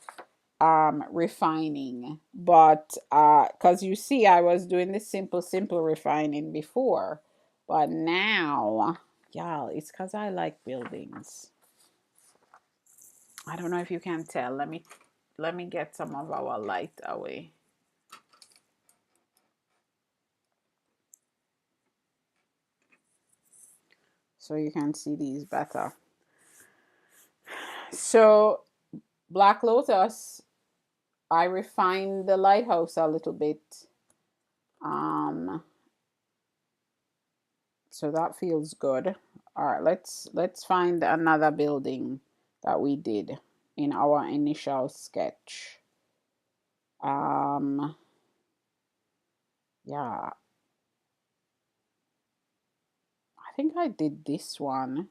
refining. But because you see, I was doing this simple refining before. But now Y'all, it's because I like buildings. I don't know if you can tell. Let me get some of our light away. So you can see these better. So Black Lotus, I refined the lighthouse a little bit. Um, so that feels good. All right, let's find another building that we did in our initial sketch. Um, yeah, I think I did this one.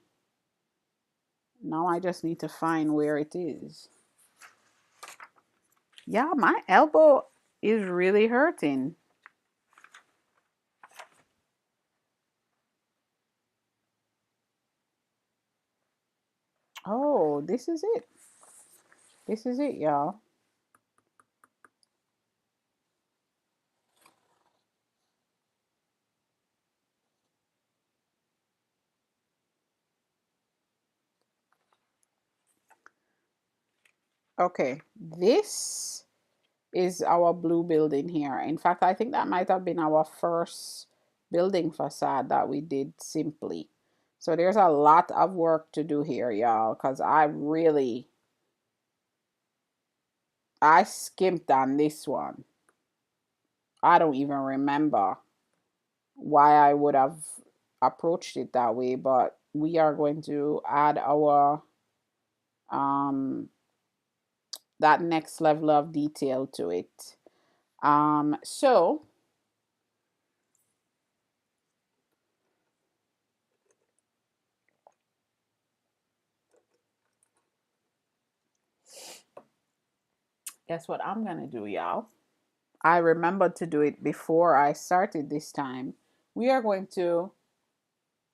Now I just need to find where it is. Yeah, my elbow is really hurting. Oh, this is it. This is it, y'all. Okay, this is our blue building here. In fact, I think that might have been our first building facade that we did simply. So there's a lot of work to do here, y'all, because I skimped on this one. I don't even remember why I would have approached it that way, but we are going to add our um that next level of detail to it. So guess what I'm gonna do, y'all? I remembered to do it before I started this time. We are going to,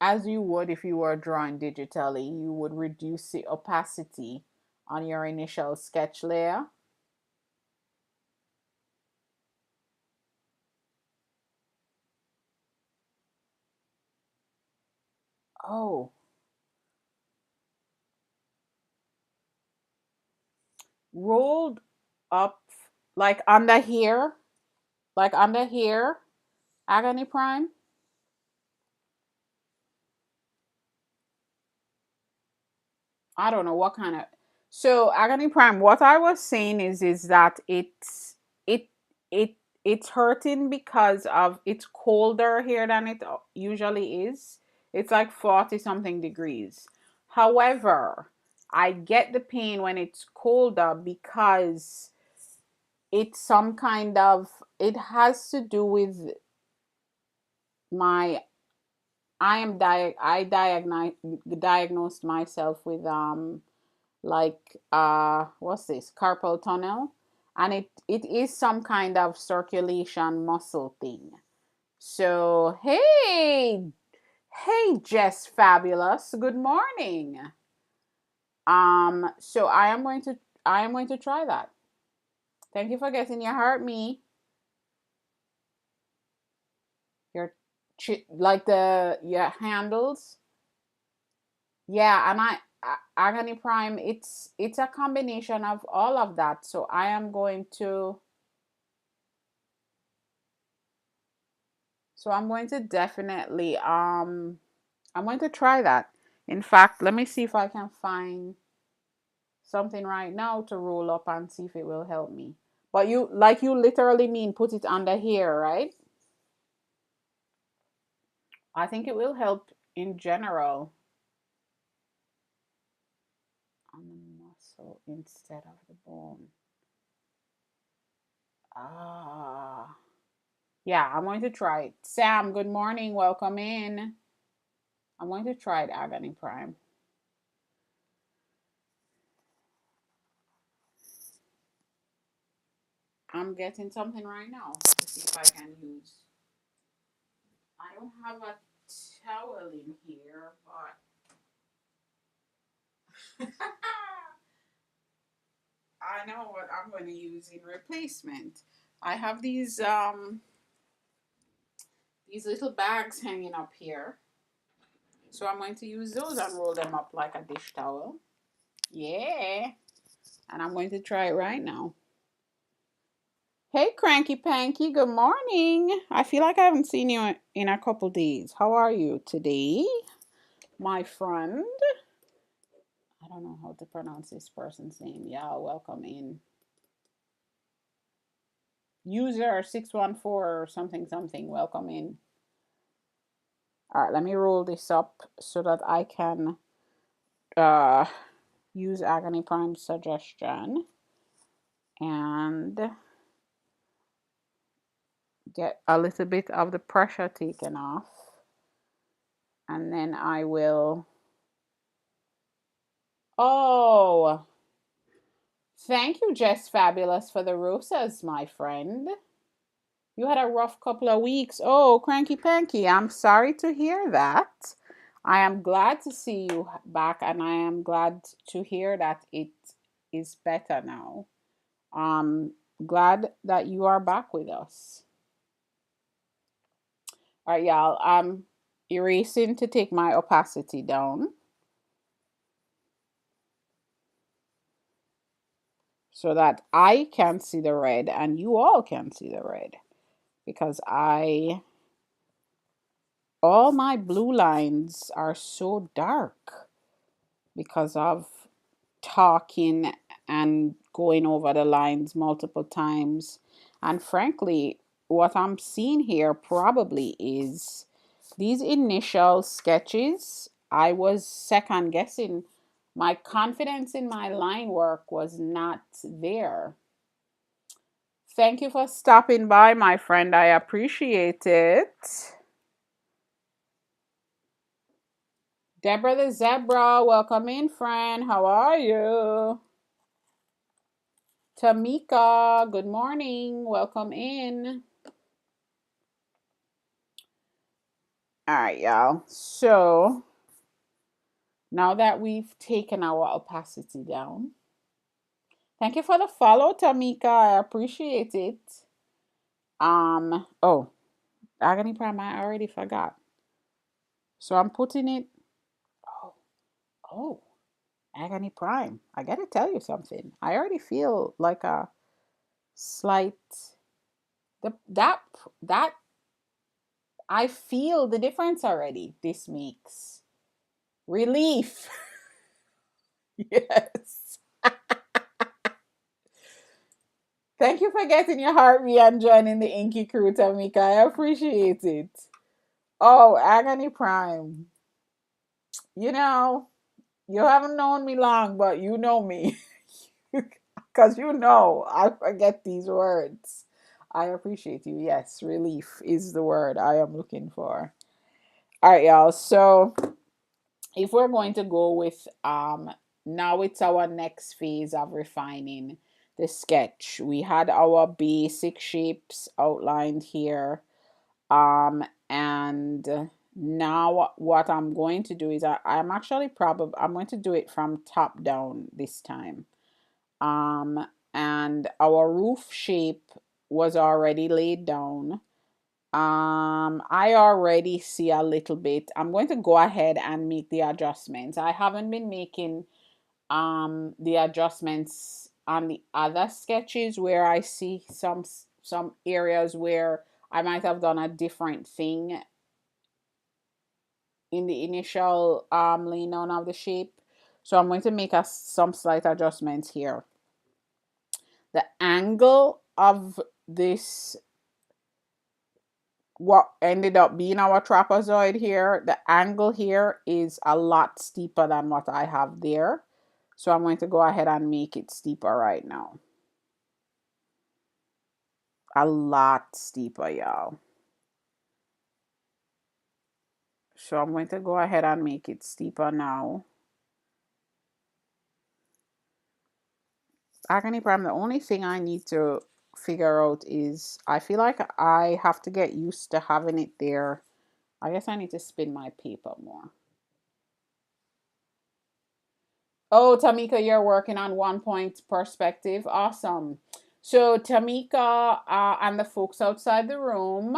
as you would if you were drawing digitally, you would reduce the opacity on your initial sketch layer. Oh, rolled up like under here, Agony Prime. I don't know what kind of. So Agony Prime. What I was saying is that it it it's hurting because of it's colder here than it usually is. It's like 40 something degrees. However, I get the pain when it's colder because it's some kind of it has to do with my diagnosed myself with like what's this carpal tunnel, and it is some kind of circulation muscle thing. So hey Jess Fabulous, good morning. So I am going to try that. Thank you for getting your heart me your like the your handles. Yeah, and Agony Prime, it's a combination of all of that. So I'm going to definitely I'm going to try that. In fact, let me see if I can find something right now to roll up and see if it will help me. But you literally mean put it under here, right? I think it will help in general on the muscle instead of the bone. Ah. Yeah, I'm going to try it. Sam, good morning. Welcome in. I'm going to try it, Agony Prime. I'm getting something right now to see if I can use. I don't have a towel in here, but I know what I'm going to use in replacement. I have these little bags hanging up here. So I'm going to use those and roll them up like a dish towel. Yeah. And I'm going to try it right now. Hey, Cranky Panky, good morning. I feel like I haven't seen you in a couple days. How are you today, my friend? I don't know how to pronounce this person's name. Yeah, welcome in. User 614 or something, welcome in. All right, let me roll this up so that I can use Agony Prime's suggestion and get a little bit of the pressure taken off. And then I will... Oh, thank you, Jess Fabulous, for the roses, my friend. You had a rough couple of weeks. Oh, Cranky Panky, I'm sorry to hear that. I am glad to see you back, and I am glad to hear that it is better now. Glad that you are back with us. All right, y'all. I'm erasing to take my opacity down so that I can see the red and you all can see the red, because all my blue lines are so dark because of talking and going over the lines multiple times. And frankly, what I'm seeing here probably is these initial sketches. I was second guessing. My confidence in my line work was not there. Thank you for stopping by, my friend. I appreciate it. Deborah the Zebra, welcome in, friend. How are you? Tamika, good morning. Welcome in. All right, y'all. So now that we've taken our opacity down, thank you for the follow, Tamika. I appreciate it. Oh, Agony Prime, I already forgot. So I'm putting it. Oh, Agony Prime. I gotta tell you something. I already feel like a slight that I feel the difference already. This makes relief. Yes. Thank you for getting your heart and joining the Inky crew, Tamika. I appreciate it. Oh, Agony Prime. You know, you haven't known me long, but you know me. Because you know I forget these words. I appreciate you. Yes, relief is the word I am looking for. All right, y'all. So if we're going to go with now it's our next phase of refining the sketch. We had our basic shapes outlined here. And now what I'm going to do is I'm actually probably I'm going to do it from top down this time. And our roof shape was already laid down. I already see a little bit. I'm going to go ahead and make the adjustments. I haven't been making the adjustments on the other sketches where I see some areas where I might have done a different thing in the initial laying down of the shape. So I'm going to make some slight adjustments here. The angle of this, what ended up being our trapezoid here, the angle here is a lot steeper than what I have there. So I'm going to go ahead and make it steeper right now. A lot steeper, y'all. So I'm going to go ahead and make it steeper now. Agony Prime, the only thing I need to figure out is I feel like I have to get used to having it there. I guess I need to spin my paper more. Oh, Tamika, you're working on 1 point perspective. Awesome. So Tamika and the folks outside the room,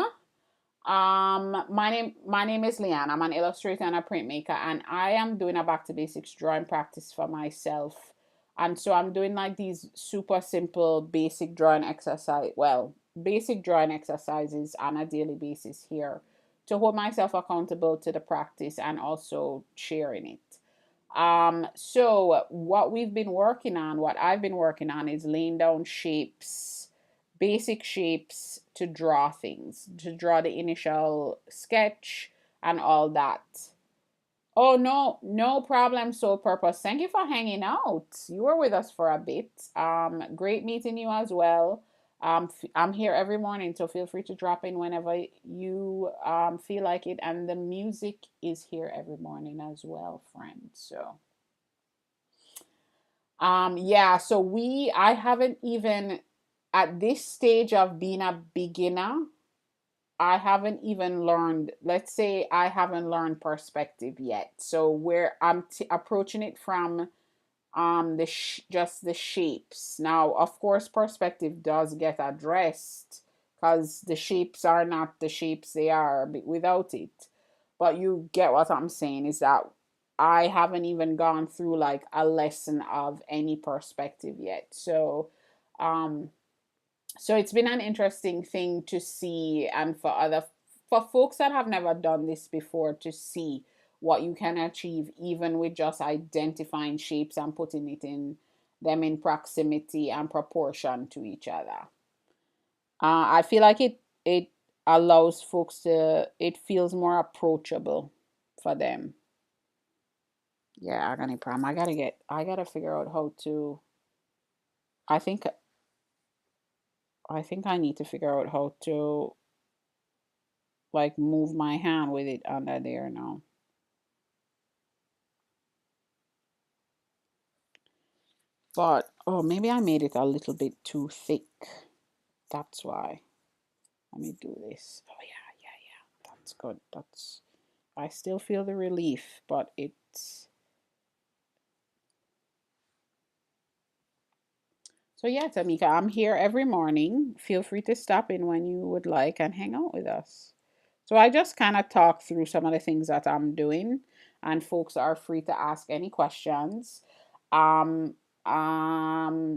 My name is LeeAnn. I'm an illustrator and a printmaker, and I am doing a back to basics drawing practice for myself. And so I'm doing like these super simple basic drawing exercise. Well, basic drawing exercises on a daily basis here to hold myself accountable to the practice and also sharing it. So what I've been working on is laying down shapes, basic shapes to draw things, to draw the initial sketch and all that. Oh no, no problem, Soul Purpose. Thank you for hanging out. You were with us for a bit. Great meeting you as well. I'm here every morning, so feel free to drop in whenever you feel like it. And the music is here every morning as well, friend. So yeah, so I haven't even at this stage of being a beginner, I haven't even learned, let's say I haven't learned perspective yet. So where approaching it from just the shapes. Now, of course, perspective does get addressed because the shapes are not the shapes they are without it. But you get what I'm saying is that I haven't even gone through like a lesson of any perspective yet. Um so it's been an interesting thing to see, and for folks that have never done this before, to see what you can achieve even with just identifying shapes and putting it in them in proximity and proportion to each other. I feel like it allows folks to, it feels more approachable for them. Yeah, I got any problem. I gotta figure out how to, I think I need to figure out how to like move my hand with it under there now. But oh, maybe I made it a little bit too thick. That's why. Let me do this. Oh yeah, yeah, yeah. That's good. That's, I still feel the relief, but it's, so yeah, Tamika, I'm here every morning. Feel free to stop in when you would like and hang out with us. So I just kind of talk through some of the things that I'm doing, and folks are free to ask any questions. Um,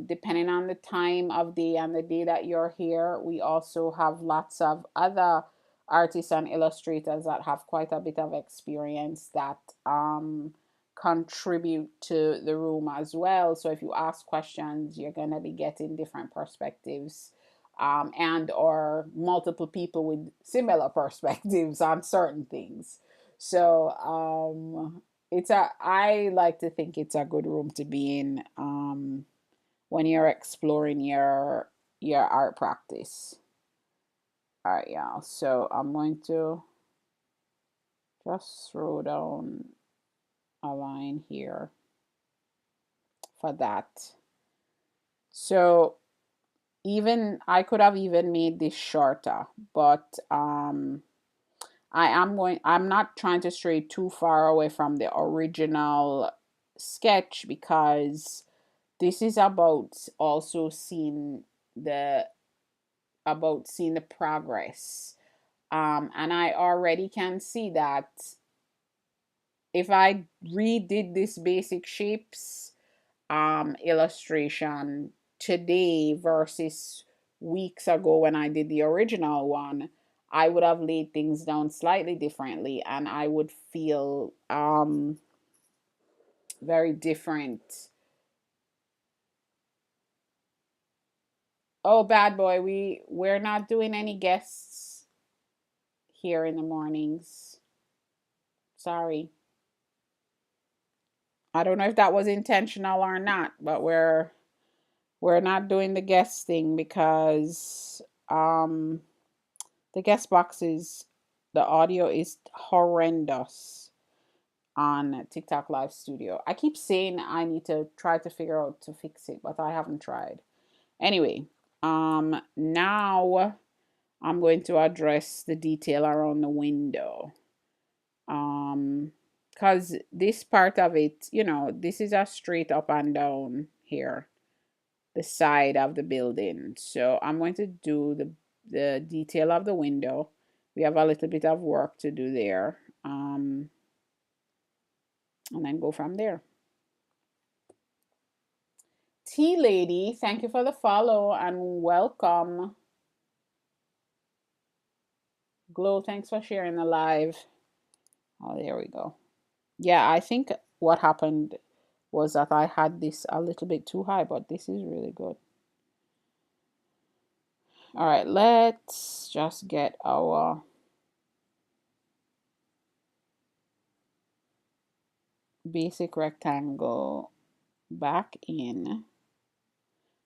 Depending on the time of day and the day that you're here, we also have lots of other artists and illustrators that have quite a bit of experience that contribute to the room as well. So if you ask questions, you're gonna be getting different perspectives, and or multiple people with similar perspectives on certain things. So it's a, I like to think it's a good room to be in when you're exploring your art practice. All right, y'all. So I'm going to just throw down a line here for that. So even I could have even made this shorter, but I'm not trying to stray too far away from the original sketch, because this is about also seeing the seeing the progress. And I already can see that if I redid this basic shapes illustration today versus weeks ago when I did the original one, I would have laid things down slightly differently, and I would feel very different. Oh, bad boy, we're not doing any guests here in the mornings. Sorry. I don't know if that was intentional or not, but we're not doing the guest thing because the guest boxes, the audio is horrendous on TikTok Live Studio. I keep saying I need to try to figure out to fix it, but I haven't tried. Anyway, now I'm going to address the detail around the window. Because this part of it, this is a straight up and down here, the side of the building. So I'm going to do the detail of the window. We have a little bit of work to do there. And then go from there. Tea Lady, thank you for the follow and welcome. Glow, thanks for sharing the live. Oh, there we go. Yeah, I think what happened was that I had this a little bit too high, but this is really good. All right, let's just get our basic rectangle back in.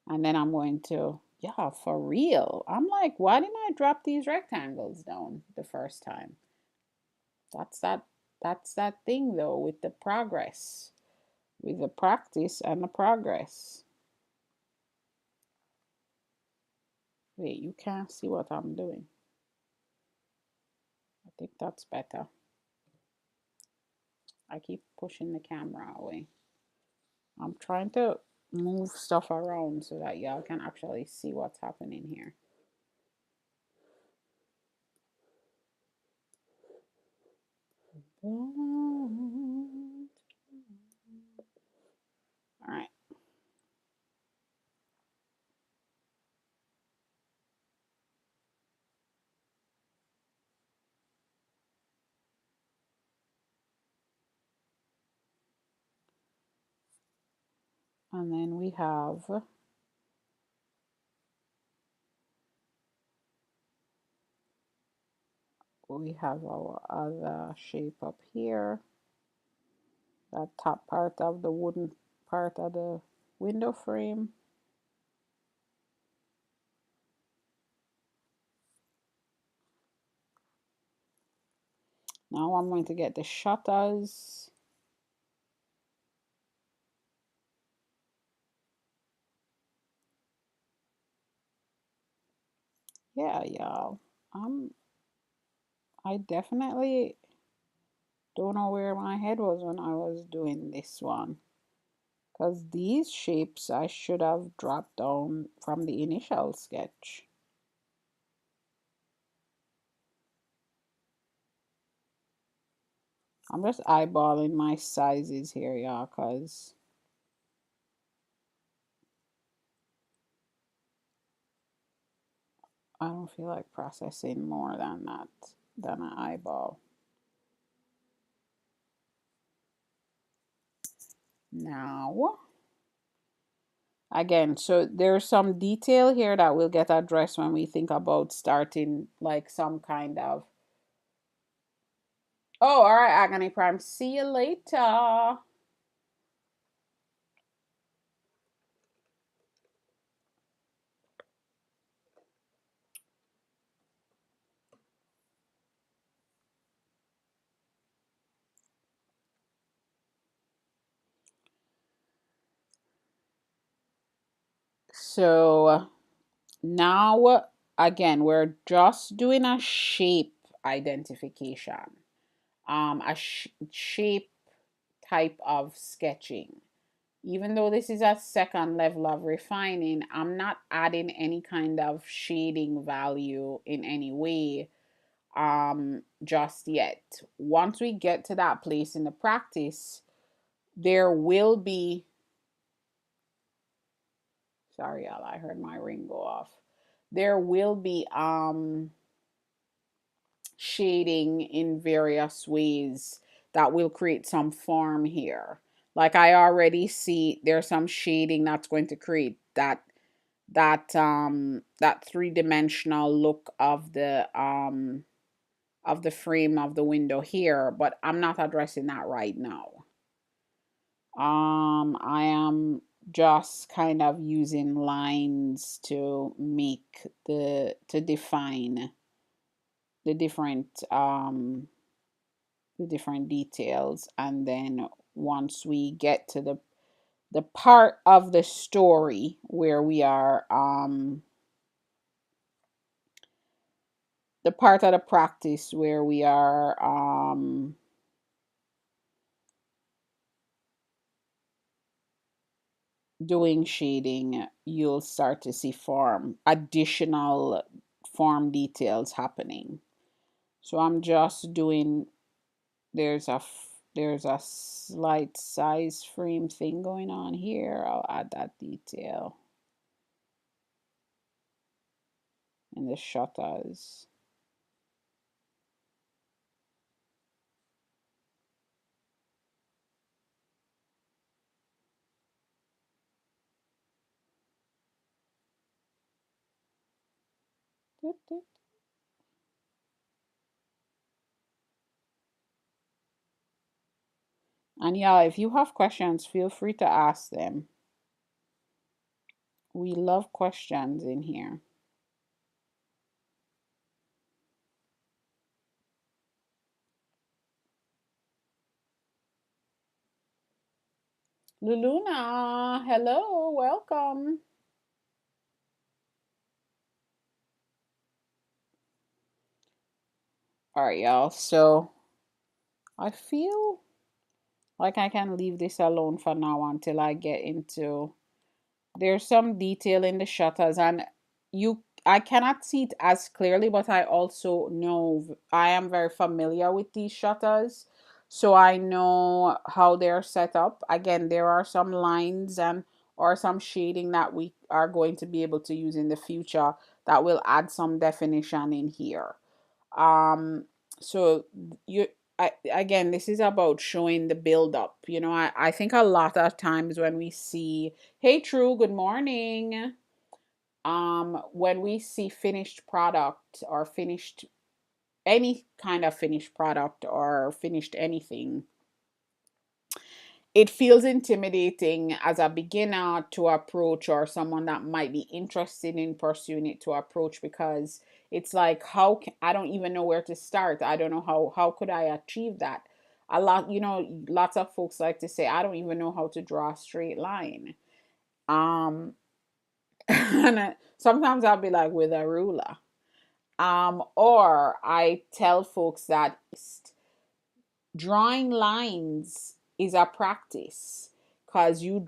And then I'm going to, yeah, for real. I'm like, why didn't I drop these rectangles down the first time? That's that thing though with the progress, with the practice and the progress. Wait, you can't see what I'm doing. I think that's better. I keep pushing the camera away. I'm trying to move stuff around so that y'all can actually see what's happening here. All right. And then we have our other shape up here. That top part of the wooden part of the window frame. Now I'm going to get the shutters. Yeah, y'all. I definitely don't know where my head was when I was doing this one. Because these shapes I should have dropped down from the initial sketch. I'm just eyeballing my sizes here, y'all, because I don't feel like processing more than that, than an eyeball. Now, again, so there's some detail here that will get addressed when we think about starting like some kind of. Oh, all right, Agony Prime. See you later. So now, again, we're just doing a shape identification, a shape type of sketching. Even though this is a second level of refining, I'm not adding any kind of shading value in any way just yet. Once we get to that place in the practice, there will be, sorry y'all, I heard my ring go off. There will be shading in various ways that will create some form here. Like I already see there's some shading that's going to create that three-dimensional look of the frame of the window here, but I'm not addressing that right now. I am just kind of using lines to make to define the different details, and then once we get to the part of the story where we are the part of the practice where we are doing shading, you'll start to see additional form details happening. So I'm just doing, there's a slight size frame thing going on here. I'll add that detail in the shutters. And yeah, if you have questions, feel free to ask them. We love questions in here. Luluna, hello, welcome. All right, y'all. So I feel like I can leave this alone for now until I get into, there's some detail in the shutters, and I cannot see it as clearly, but I also know I am very familiar with these shutters, so I know how they're set up. Again, there are some lines and or some shading that we are going to be able to use in the future that will add some definition in here. um so you again, this is about showing the build up. I think a lot of times when we see, hey True, good morning, when we see finished product or finished, any kind of finished product or finished anything, it feels intimidating as a beginner to approach, or someone that might be interested in pursuing it to approach, because it's like, I don't even know where to start. I don't know how could I achieve that. A lot, lots of folks like to say, I don't even know how to draw a straight line. um and sometimes I'll be like, with a ruler. Or I tell folks that drawing lines is a practice, because you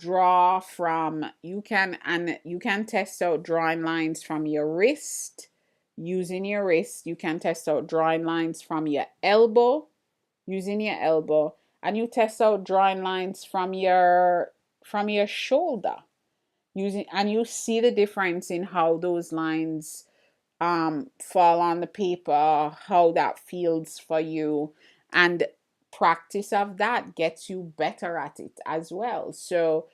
can test out drawing lines from your wrist. Using your wrist, you can test out drawing lines from your elbow, using your elbow, and you test out drawing lines from your shoulder, using, and you see the difference in how those lines fall on the paper, how that feels for you. And practice of that gets you better at it as well. So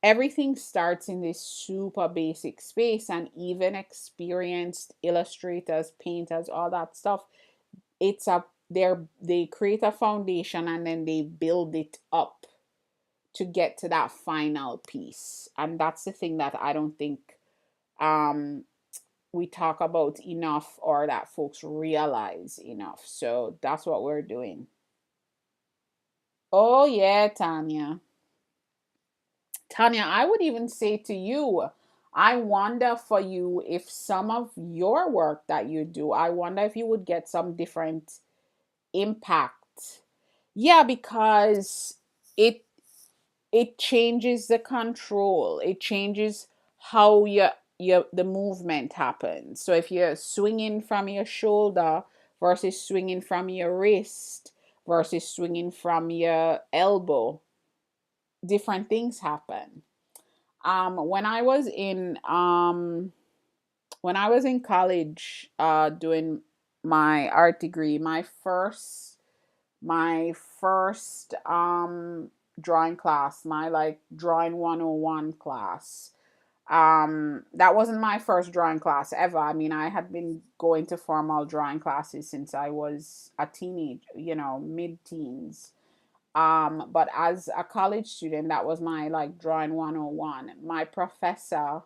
everything starts in this super basic space, and even experienced illustrators, painters, all that stuff, it's a they create a foundation and then they build it up to get to that final piece. And that's the thing that I don't think um we talk about enough, or that folks realize enough. So that's what we're doing. Oh yeah, Tanya. Tanya, I would even say to you, I wonder for you, if some of your work that you do, I wonder if you would get some different impact. Yeah, because it it changes the control. It changes how your the movement happens. So if you're swinging from your shoulder versus swinging from your wrist versus swinging from your elbow, different things happen. When I was in college, doing my art degree, my first drawing class, my like drawing 101 class. That wasn't my first drawing class ever. I mean, I had been going to formal drawing classes since I was a teenage, mid-teens. But as a college student, that was my like drawing 101. My professor,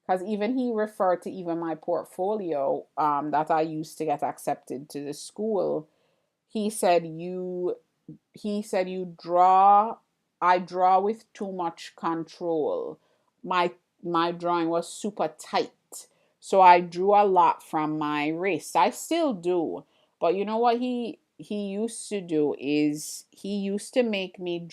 because even he referred to even my portfolio that I used to get accepted to the school. He said, you draw, I draw with too much control. My drawing was super tight, so I drew a lot from my wrist. I still do, but you know what he used to do is he used to make me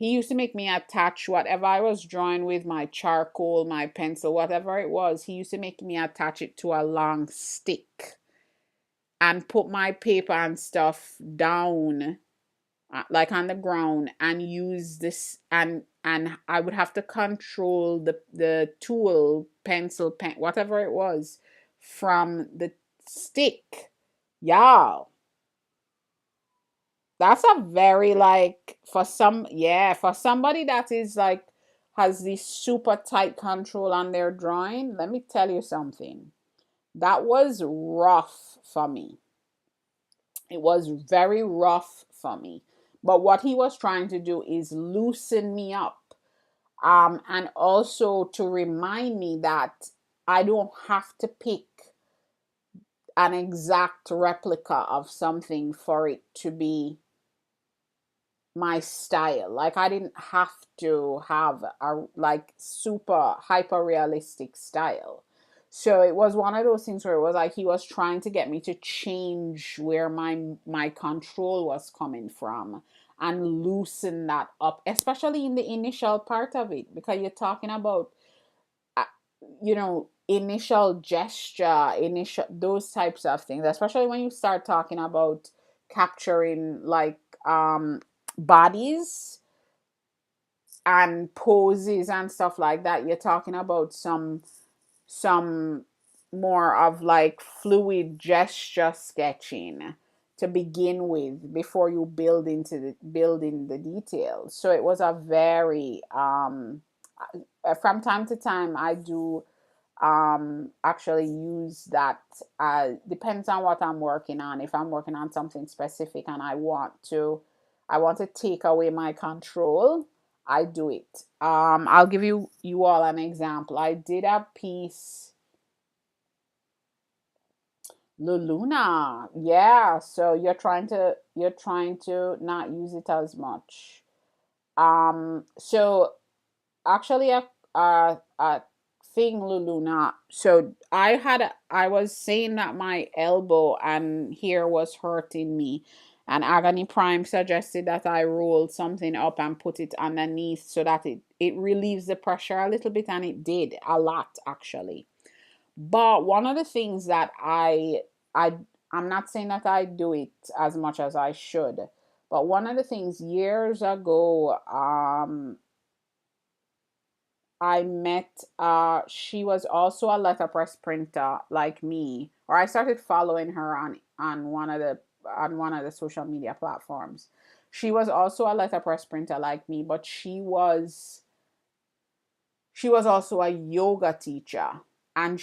attach whatever I was drawing with, my charcoal, my pencil, whatever it was. He used to make me attach it to a long stick. and put my paper and stuff down, like on the ground, and use this, and I would have to control the tool, pencil, pen, whatever it was, from the stick. Y'all, that's a very, like, for some, yeah, for somebody that is like has this super tight control on their drawing, let me tell you something. That was rough for me. It was very rough for me. But what he was trying to do is loosen me up, and also to remind me that I don't have to pick an exact replica of something for it to be my style. Like, I didn't have to have a like super hyper realistic style. So it was one of those things where it was like he was trying to get me to change where my control was coming from and loosen that up, especially in the initial part of it, because you're talking about, uh, initial gesture, initial, those types of things, especially when you start talking about capturing, like, bodies and poses and stuff like that. You're talking about some more of like fluid gesture sketching to begin with before you build in the details. So it was a very, from time to time I do actually use that. Depends on what I'm working on. If I'm working on something specific and I want to take away my control, I do it. I'll give you all an example. I did a piece, Luluna. Yeah, so you're trying to not use it as much. So actually, a thing, Luluna. So I was saying that my elbow and here was hurting me, and Agony Prime suggested that I roll something up and put it underneath so that it relieves the pressure a little bit, and it did a lot actually. But one of the things that I I'm not saying that I do it as much as I should, but one of the things years ago, I met, she was also a letterpress printer like me, or I started following her on one of the social media platforms. She was also a letterpress printer like me, but she was also a yoga teacher, and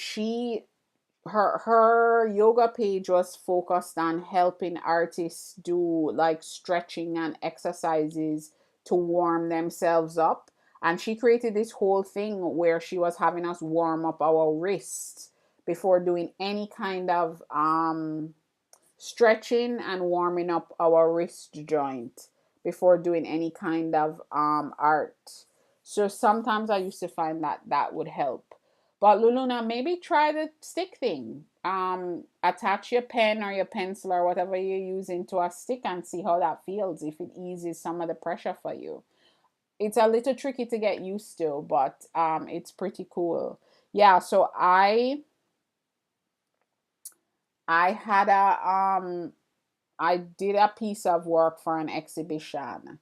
her yoga page was focused on helping artists do like stretching and exercises to warm themselves up. And she created this whole thing where she was having us warm up our wrists before doing any kind of stretching and warming up our wrist joint before doing any kind of art. So sometimes I used to find that that would help. But Luluna, maybe try the stick thing. Attach your pen or your pencil or whatever you're using to a stick and see how that feels, if it eases some of the pressure for you. It's a little tricky to get used to, but it's pretty cool. Yeah, so I had I did a piece of work for an exhibition,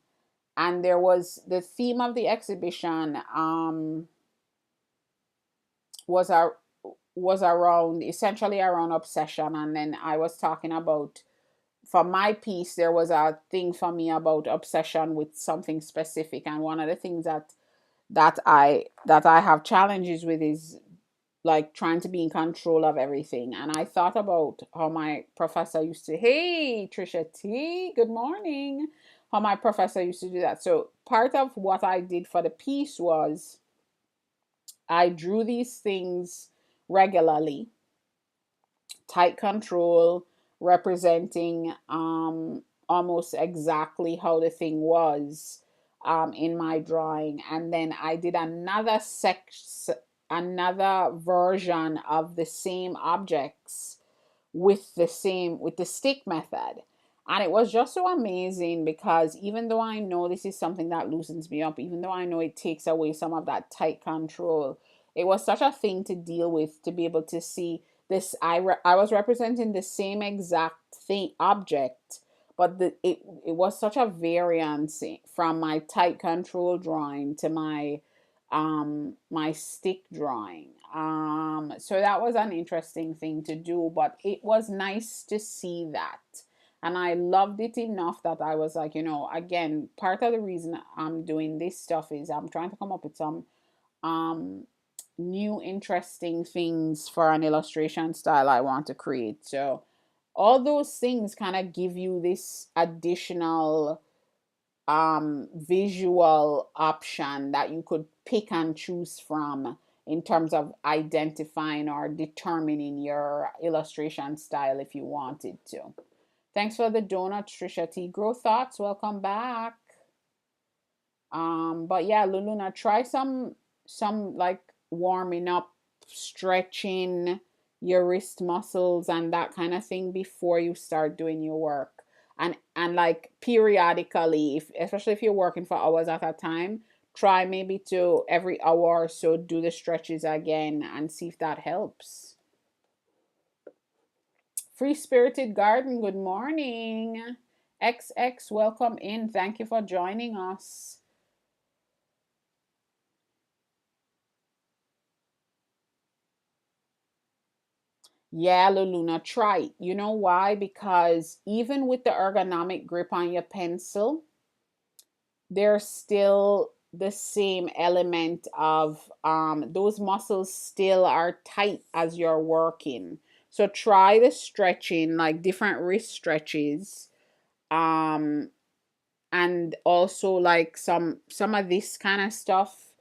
and there was the theme of the exhibition, was a was around, essentially around obsession. And then I was talking about, for my piece there was a thing for me about obsession with something specific, and one of the things that I have challenges with is like trying to be in control of everything. And I thought about how my professor used to, hey, Trisha T, good morning. How my professor used to do that. So part of what I did for the piece was I drew these things regularly, tight control, representing almost exactly how the thing was in my drawing. And then I did another version of the same objects with the stick method. And it was just so amazing because even though I know this is something that loosens me up, even though I know it takes away some of that tight control, it was such a thing to deal with, to be able to see this I was representing the same exact thing object, but it was such a variance from my tight control drawing to my stick drawing. So that was an interesting thing to do, but it was nice to see that. And I loved it enough that I was like, again, part of the reason I'm doing this stuff is I'm trying to come up with some um new interesting things for an illustration style I want to create. So all those things kind of give you this additional visual option that you could pick and choose from in terms of identifying or determining your illustration style if you wanted to. Thanks for the donut, Trisha T. Grow Thoughts, welcome back. But yeah, Luluna, try some like warming up, stretching your wrist muscles and that kind of thing before you start doing your work. And like periodically, if especially if you're working for hours at a time, try maybe to every hour or so do the stretches again and see if that helps. Free Spirited Garden, good morning. XX, welcome in. Thank you for joining us. Yeah, Luluna, try it. You know why? Because even with the ergonomic grip on your pencil, there's still the same element of those muscles still are tight as you're working. So try the stretching, like different wrist stretches. Um, and also like some of this kind of stuff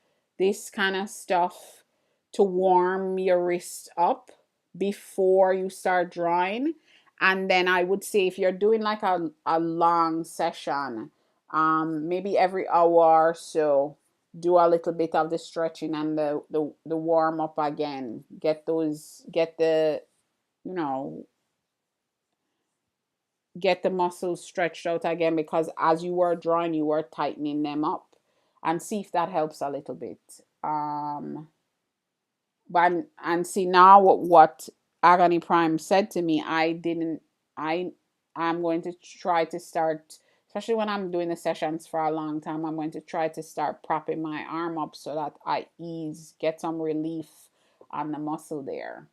to warm your wrist up before you start drawing. And then I would say if you're doing like a long session, maybe every hour or so, do a little bit of the stretching and the warm up again, get the you know get the muscles stretched out again, because as you were drawing you were tightening them up, and see if that helps a little bit. But and see now what Agony Prime said to me, I didn't I I'm going to try to start, especially when I'm doing the sessions for a long time, I'm going to try to start propping my arm up so that I get some relief on the muscle there.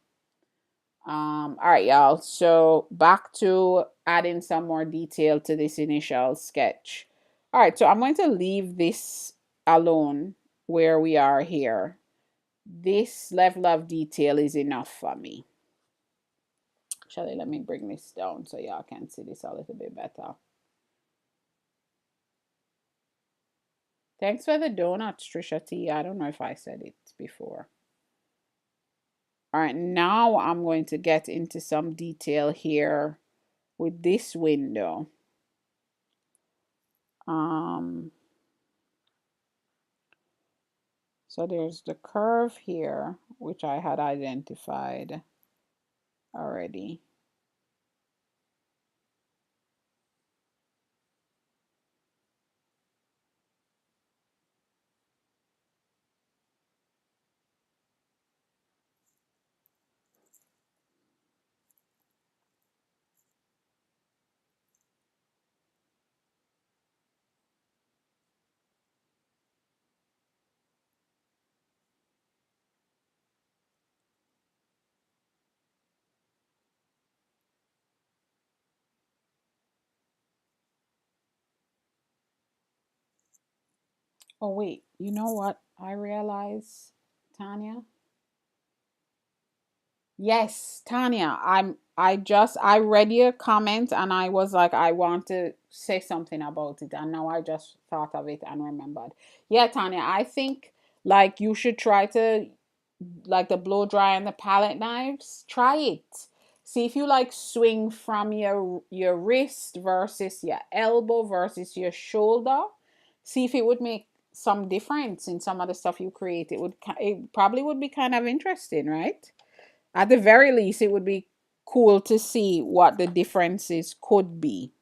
All right, y'all. So back to adding some more detail to this initial sketch. All right, so I'm going to leave this alone where we are here. This level of detail is enough for me. Actually, let me bring this down so y'all can see this a little bit better. Thanks for the donuts, Trisha T. I don't know if I said it before. All right, now I'm going to get into some detail here with this window. Um, so there's the curve here, which I had identified already. Oh wait, you know what I realize, Tanya? Yes, Tanya, I read your comment and I was like, I want to say something about it, and now I just thought of it and remembered. Yeah, Tanya, I think like you should try to, like the blow dry and the palette knives, try it. See if you like swing from your wrist versus your elbow versus your shoulder. See if it would make some difference in some of the stuff you create. It probably would be kind of interesting, right? At the very least, it would be cool to see what the differences could be.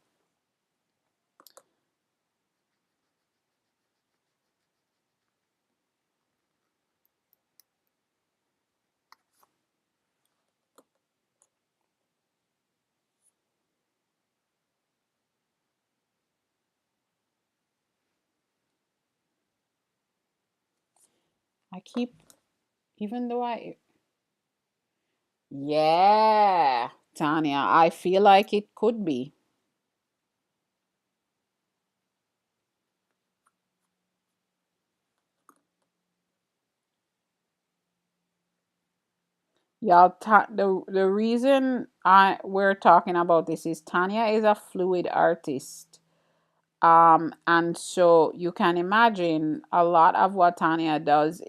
I keep, even though yeah, Tanya, I feel like it could be. Y'all, the reason we're talking about this is Tanya is a fluid artist. And so you can imagine a lot of what Tanya does,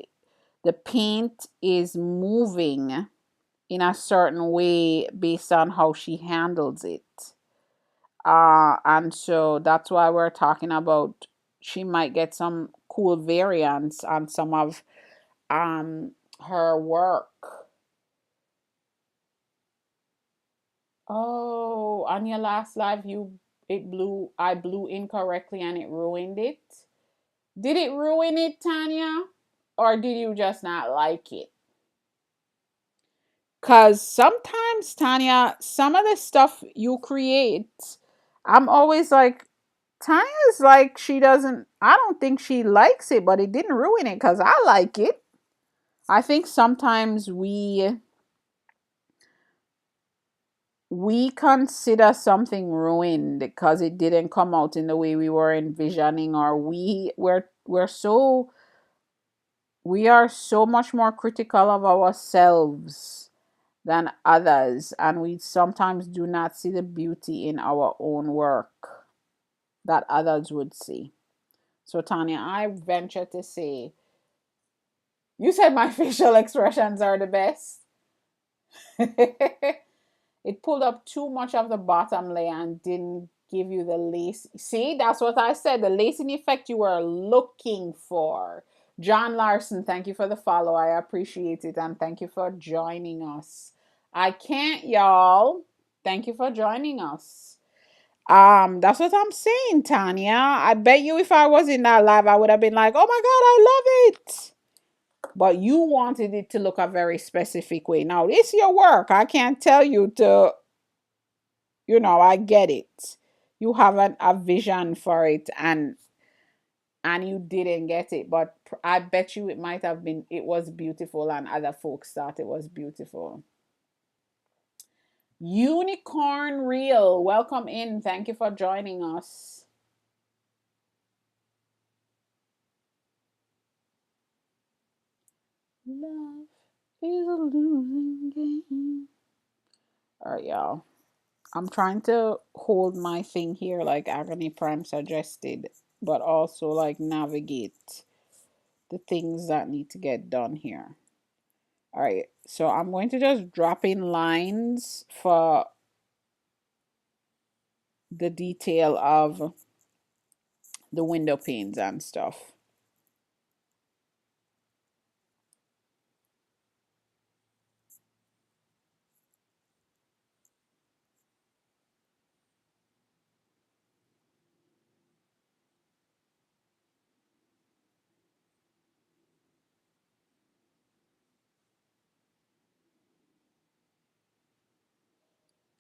the paint is moving in a certain way based on how she handles it. And so that's why we're talking about she might get some cool variants on some of her work. Oh, on your last live, I blew incorrectly and it ruined it. Did it ruin it, Tanya? Or did you just not like it? Because sometimes, Tanya, some of the stuff you create, I'm always like, Tanya's like, she doesn't, I don't think she likes it, but it didn't ruin it because I like it. I think sometimes we consider something ruined because it didn't come out in the way we were envisioning, or we are so much more critical of ourselves than others, and we sometimes do not see the beauty in our own work that others would see. So Tanya, I venture to say, you said my facial expressions are the best. It pulled up too much of the bottom layer and didn't give you the lace. See, that's what I said. The lacing effect you were looking for. John Larson, thank you for the follow. I appreciate it. And thank you for joining us. I can't, y'all. Thank you for joining us. That's what I'm saying, Tanya. I bet you if I was in that live, I would have been like, oh my God, I love it. But you wanted it to look a very specific way. Now, it's your work. I can't tell you to, I get it. You have a vision for it, and you didn't get it. But I bet you it was beautiful, and other folks thought it was beautiful. Unicorn Reel, welcome in. Thank you for joining us. Love is a losing game. All right, y'all. I'm trying to hold my thing here like Agony Prime suggested, but also like navigate the things that need to get done here. All right, so I'm going to just drop in lines for the detail of the window panes and stuff.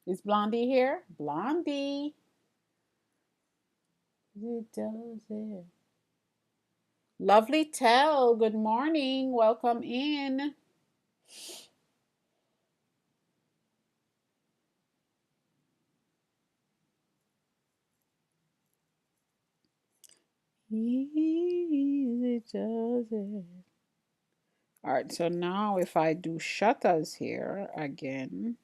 Is Blondie here? Blondie. It does it. Lovely Tell, good morning. Welcome in. Easy does it. All right, so now if I do shutters here again,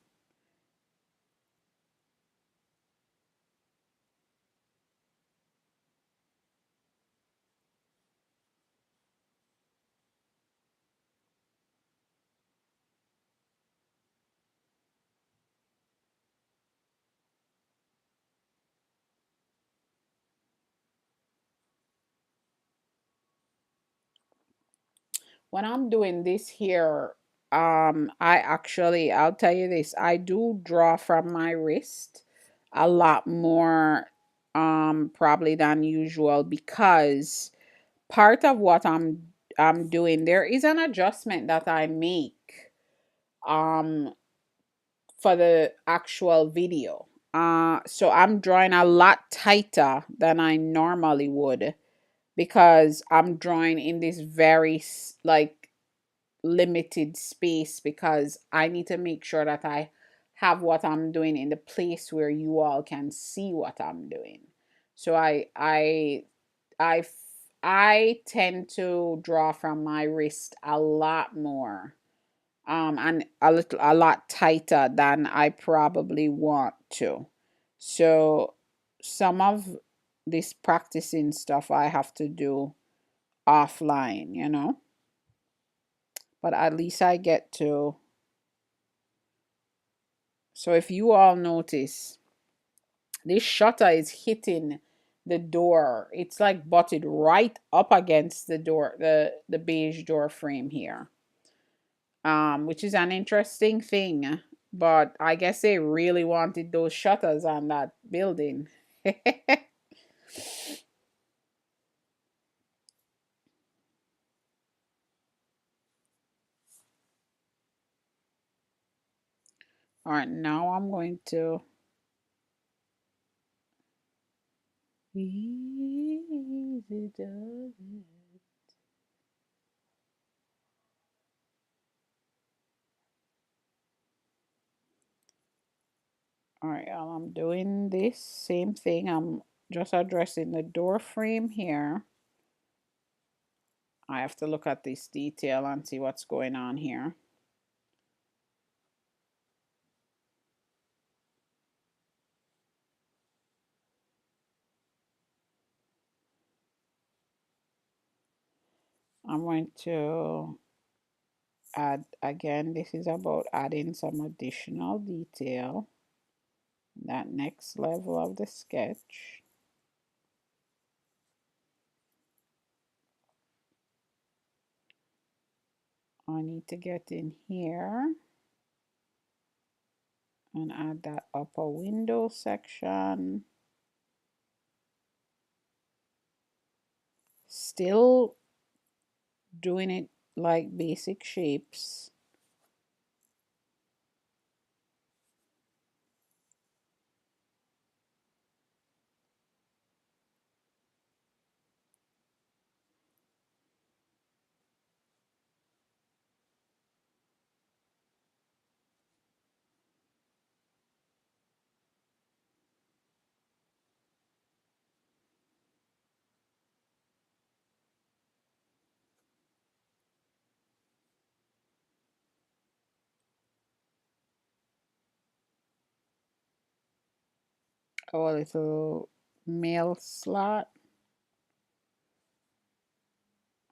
when I'm doing this here, I'll tell you this, I do draw from my wrist a lot more, probably than usual, because part of what I'm doing, there is an adjustment that I make, um, for the actual video. So I'm drawing a lot tighter than I normally would because I'm drawing in this very like limited space because I need to make sure that I have what I'm doing in the place where you all can see what I'm doing. So I I tend to draw from my wrist a lot more, and a lot tighter than I probably want to. So some of this practicing stuff I have to do offline, you know, but at least I get to. So if you all notice, this shutter is hitting the door. It's like butted right up against the door, the beige door frame here, which is an interesting thing. But I guess they really wanted those shutters on that building. All right, now I'm going to. Easy does it. All right, I'm doing this same thing. I'm just addressing the door frame here. I have to look at this detail and see what's going on here. I'm going to add, again, this is about adding some additional detail, that next level of the sketch. I need to get in here and add that upper window section. Still doing it like basic shapes. Oh, a little mail slot.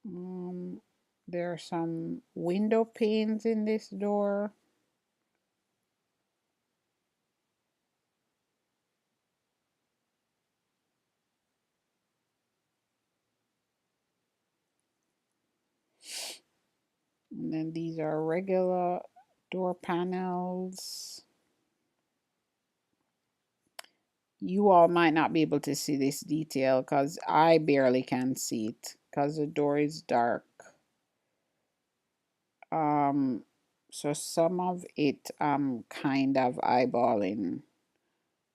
Um, there are some window panes in this door. And then these are regular door panels. You all might not be able to see this detail because I barely can see it because the door is dark. Um, so some of it I'm kind of eyeballing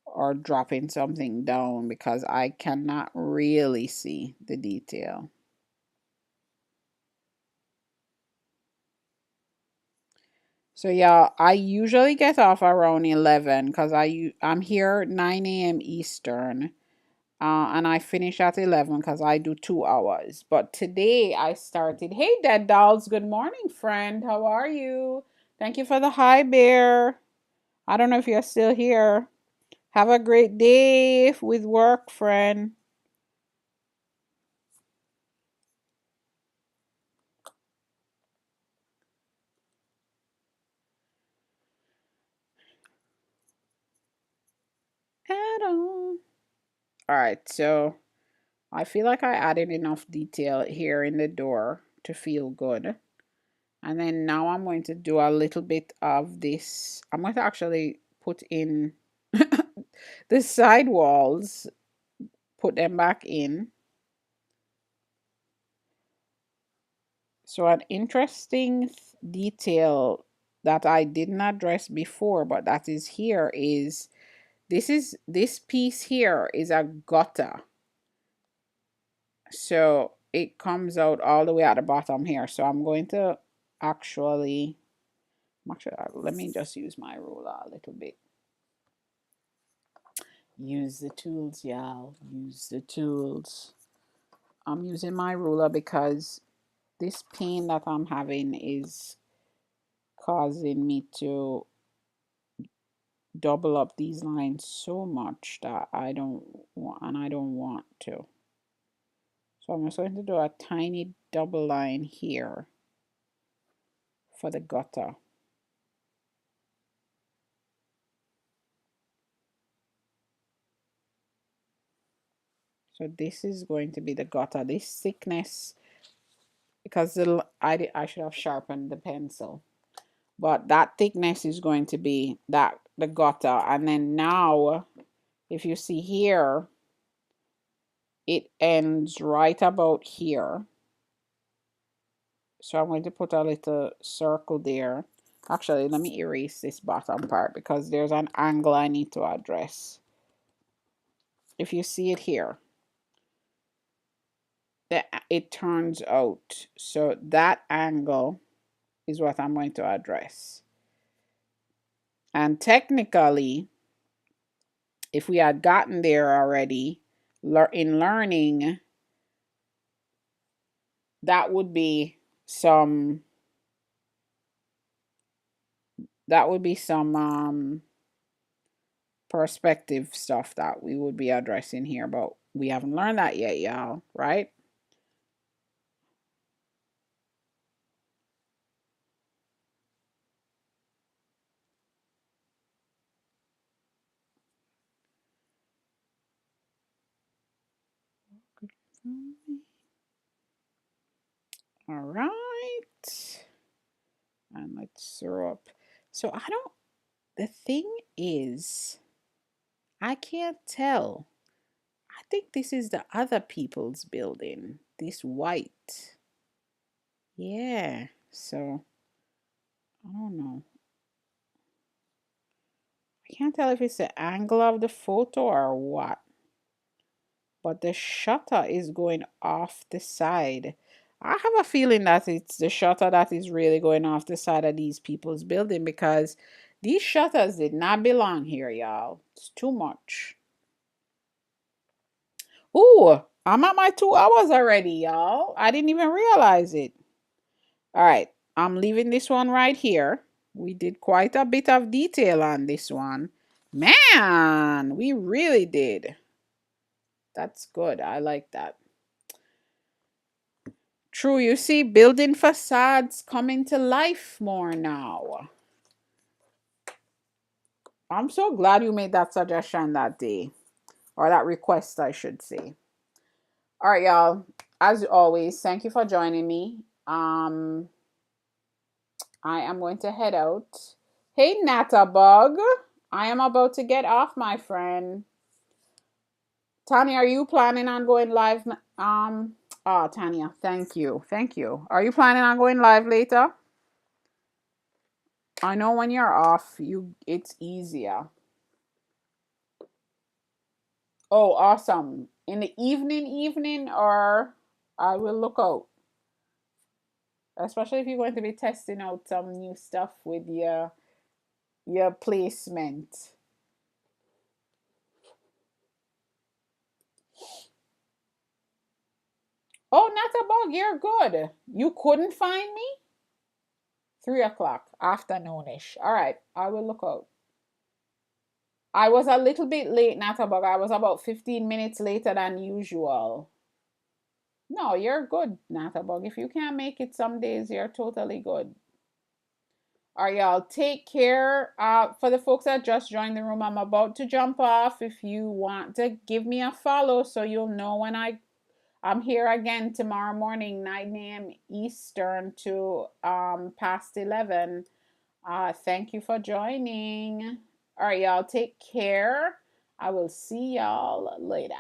or dropping something down because I cannot really see the detail. So yeah, I usually get off around 11 because I'm here 9 a.m. Eastern, and I finish at 11 because I do 2 hours. But today I started. Hey, Dead Dolls. Good morning, friend. How are you? Thank you for the hi, bear. I don't know if you're still here. Have a great day with work, friend. Add on. All right, so I feel like I added enough detail here in the door to feel good. And then now I'm going to do a little bit of this. I'm going to actually put in the side walls, put them back in. So an interesting detail that I didn't address before, but that is here is this piece here is a gutter. So it comes out all the way at the bottom here. So I'm going to actually, let me just use my ruler a little bit. Use the tools, y'all. Use the tools. I'm using my ruler because this pain that I'm having is causing me to double up these lines so much that I don't want to. So I'm just going to do a tiny double line here for the gutter. So this is going to be the gutter. This thickness, because I should have sharpened the pencil, but that thickness is going to be the gutter. And then now, if you see here, it ends right about here. So I'm going to put a little circle there. Actually, let me erase this bottom part because there's an angle I need to address. If you see it here, it turns out. So that angle is what I'm going to address. And technically, if we had gotten there already in learning, that would be some perspective stuff that we would be addressing here, but we haven't learned that yet, y'all, right? All right. And let's throw up. So the thing is, I can't tell. I think this is the other people's building. This white. Yeah. So, I don't know. I can't tell if it's the angle of the photo or what. But the shutter is going off the side. I have a feeling that it's the shutter that is really going off the side of these people's building because these shutters did not belong here, y'all. It's too much. Ooh, I'm at my 2 hours already, y'all. I didn't even realize it. All right, I'm leaving this one right here. We did quite a bit of detail on this one. Man, we really did. That's good. I like that. True, you see, building facades coming to life more now. I'm so glad you made that suggestion that day, or that request, I should say. All right, y'all. As always, thank you for joining me. I am going to head out. Hey, Natabug. I am about to get off, my friend. Tanya, are you planning on going live? Tanya, thank you. Thank you. Are you planning on going live later? I know when you're off, it's easier. Oh, awesome. In the evening, or I will look out. Especially if you're going to be testing out some new stuff with your placement. Oh, not a bug. You're good. You couldn't find me? 3 o'clock, afternoonish. All right, I will look out. I was a little bit late, not a bug. I was about 15 minutes later than usual. No, you're good, not a bug. If you can't make it some days, you're totally good. All right, y'all. Take care. For the folks that just joined the room, I'm about to jump off. If you want to give me a follow so you'll know when I'm here again tomorrow morning, 9 a.m. Eastern to past 11. Thank you for joining. All right, y'all. Take care. I will see y'all later.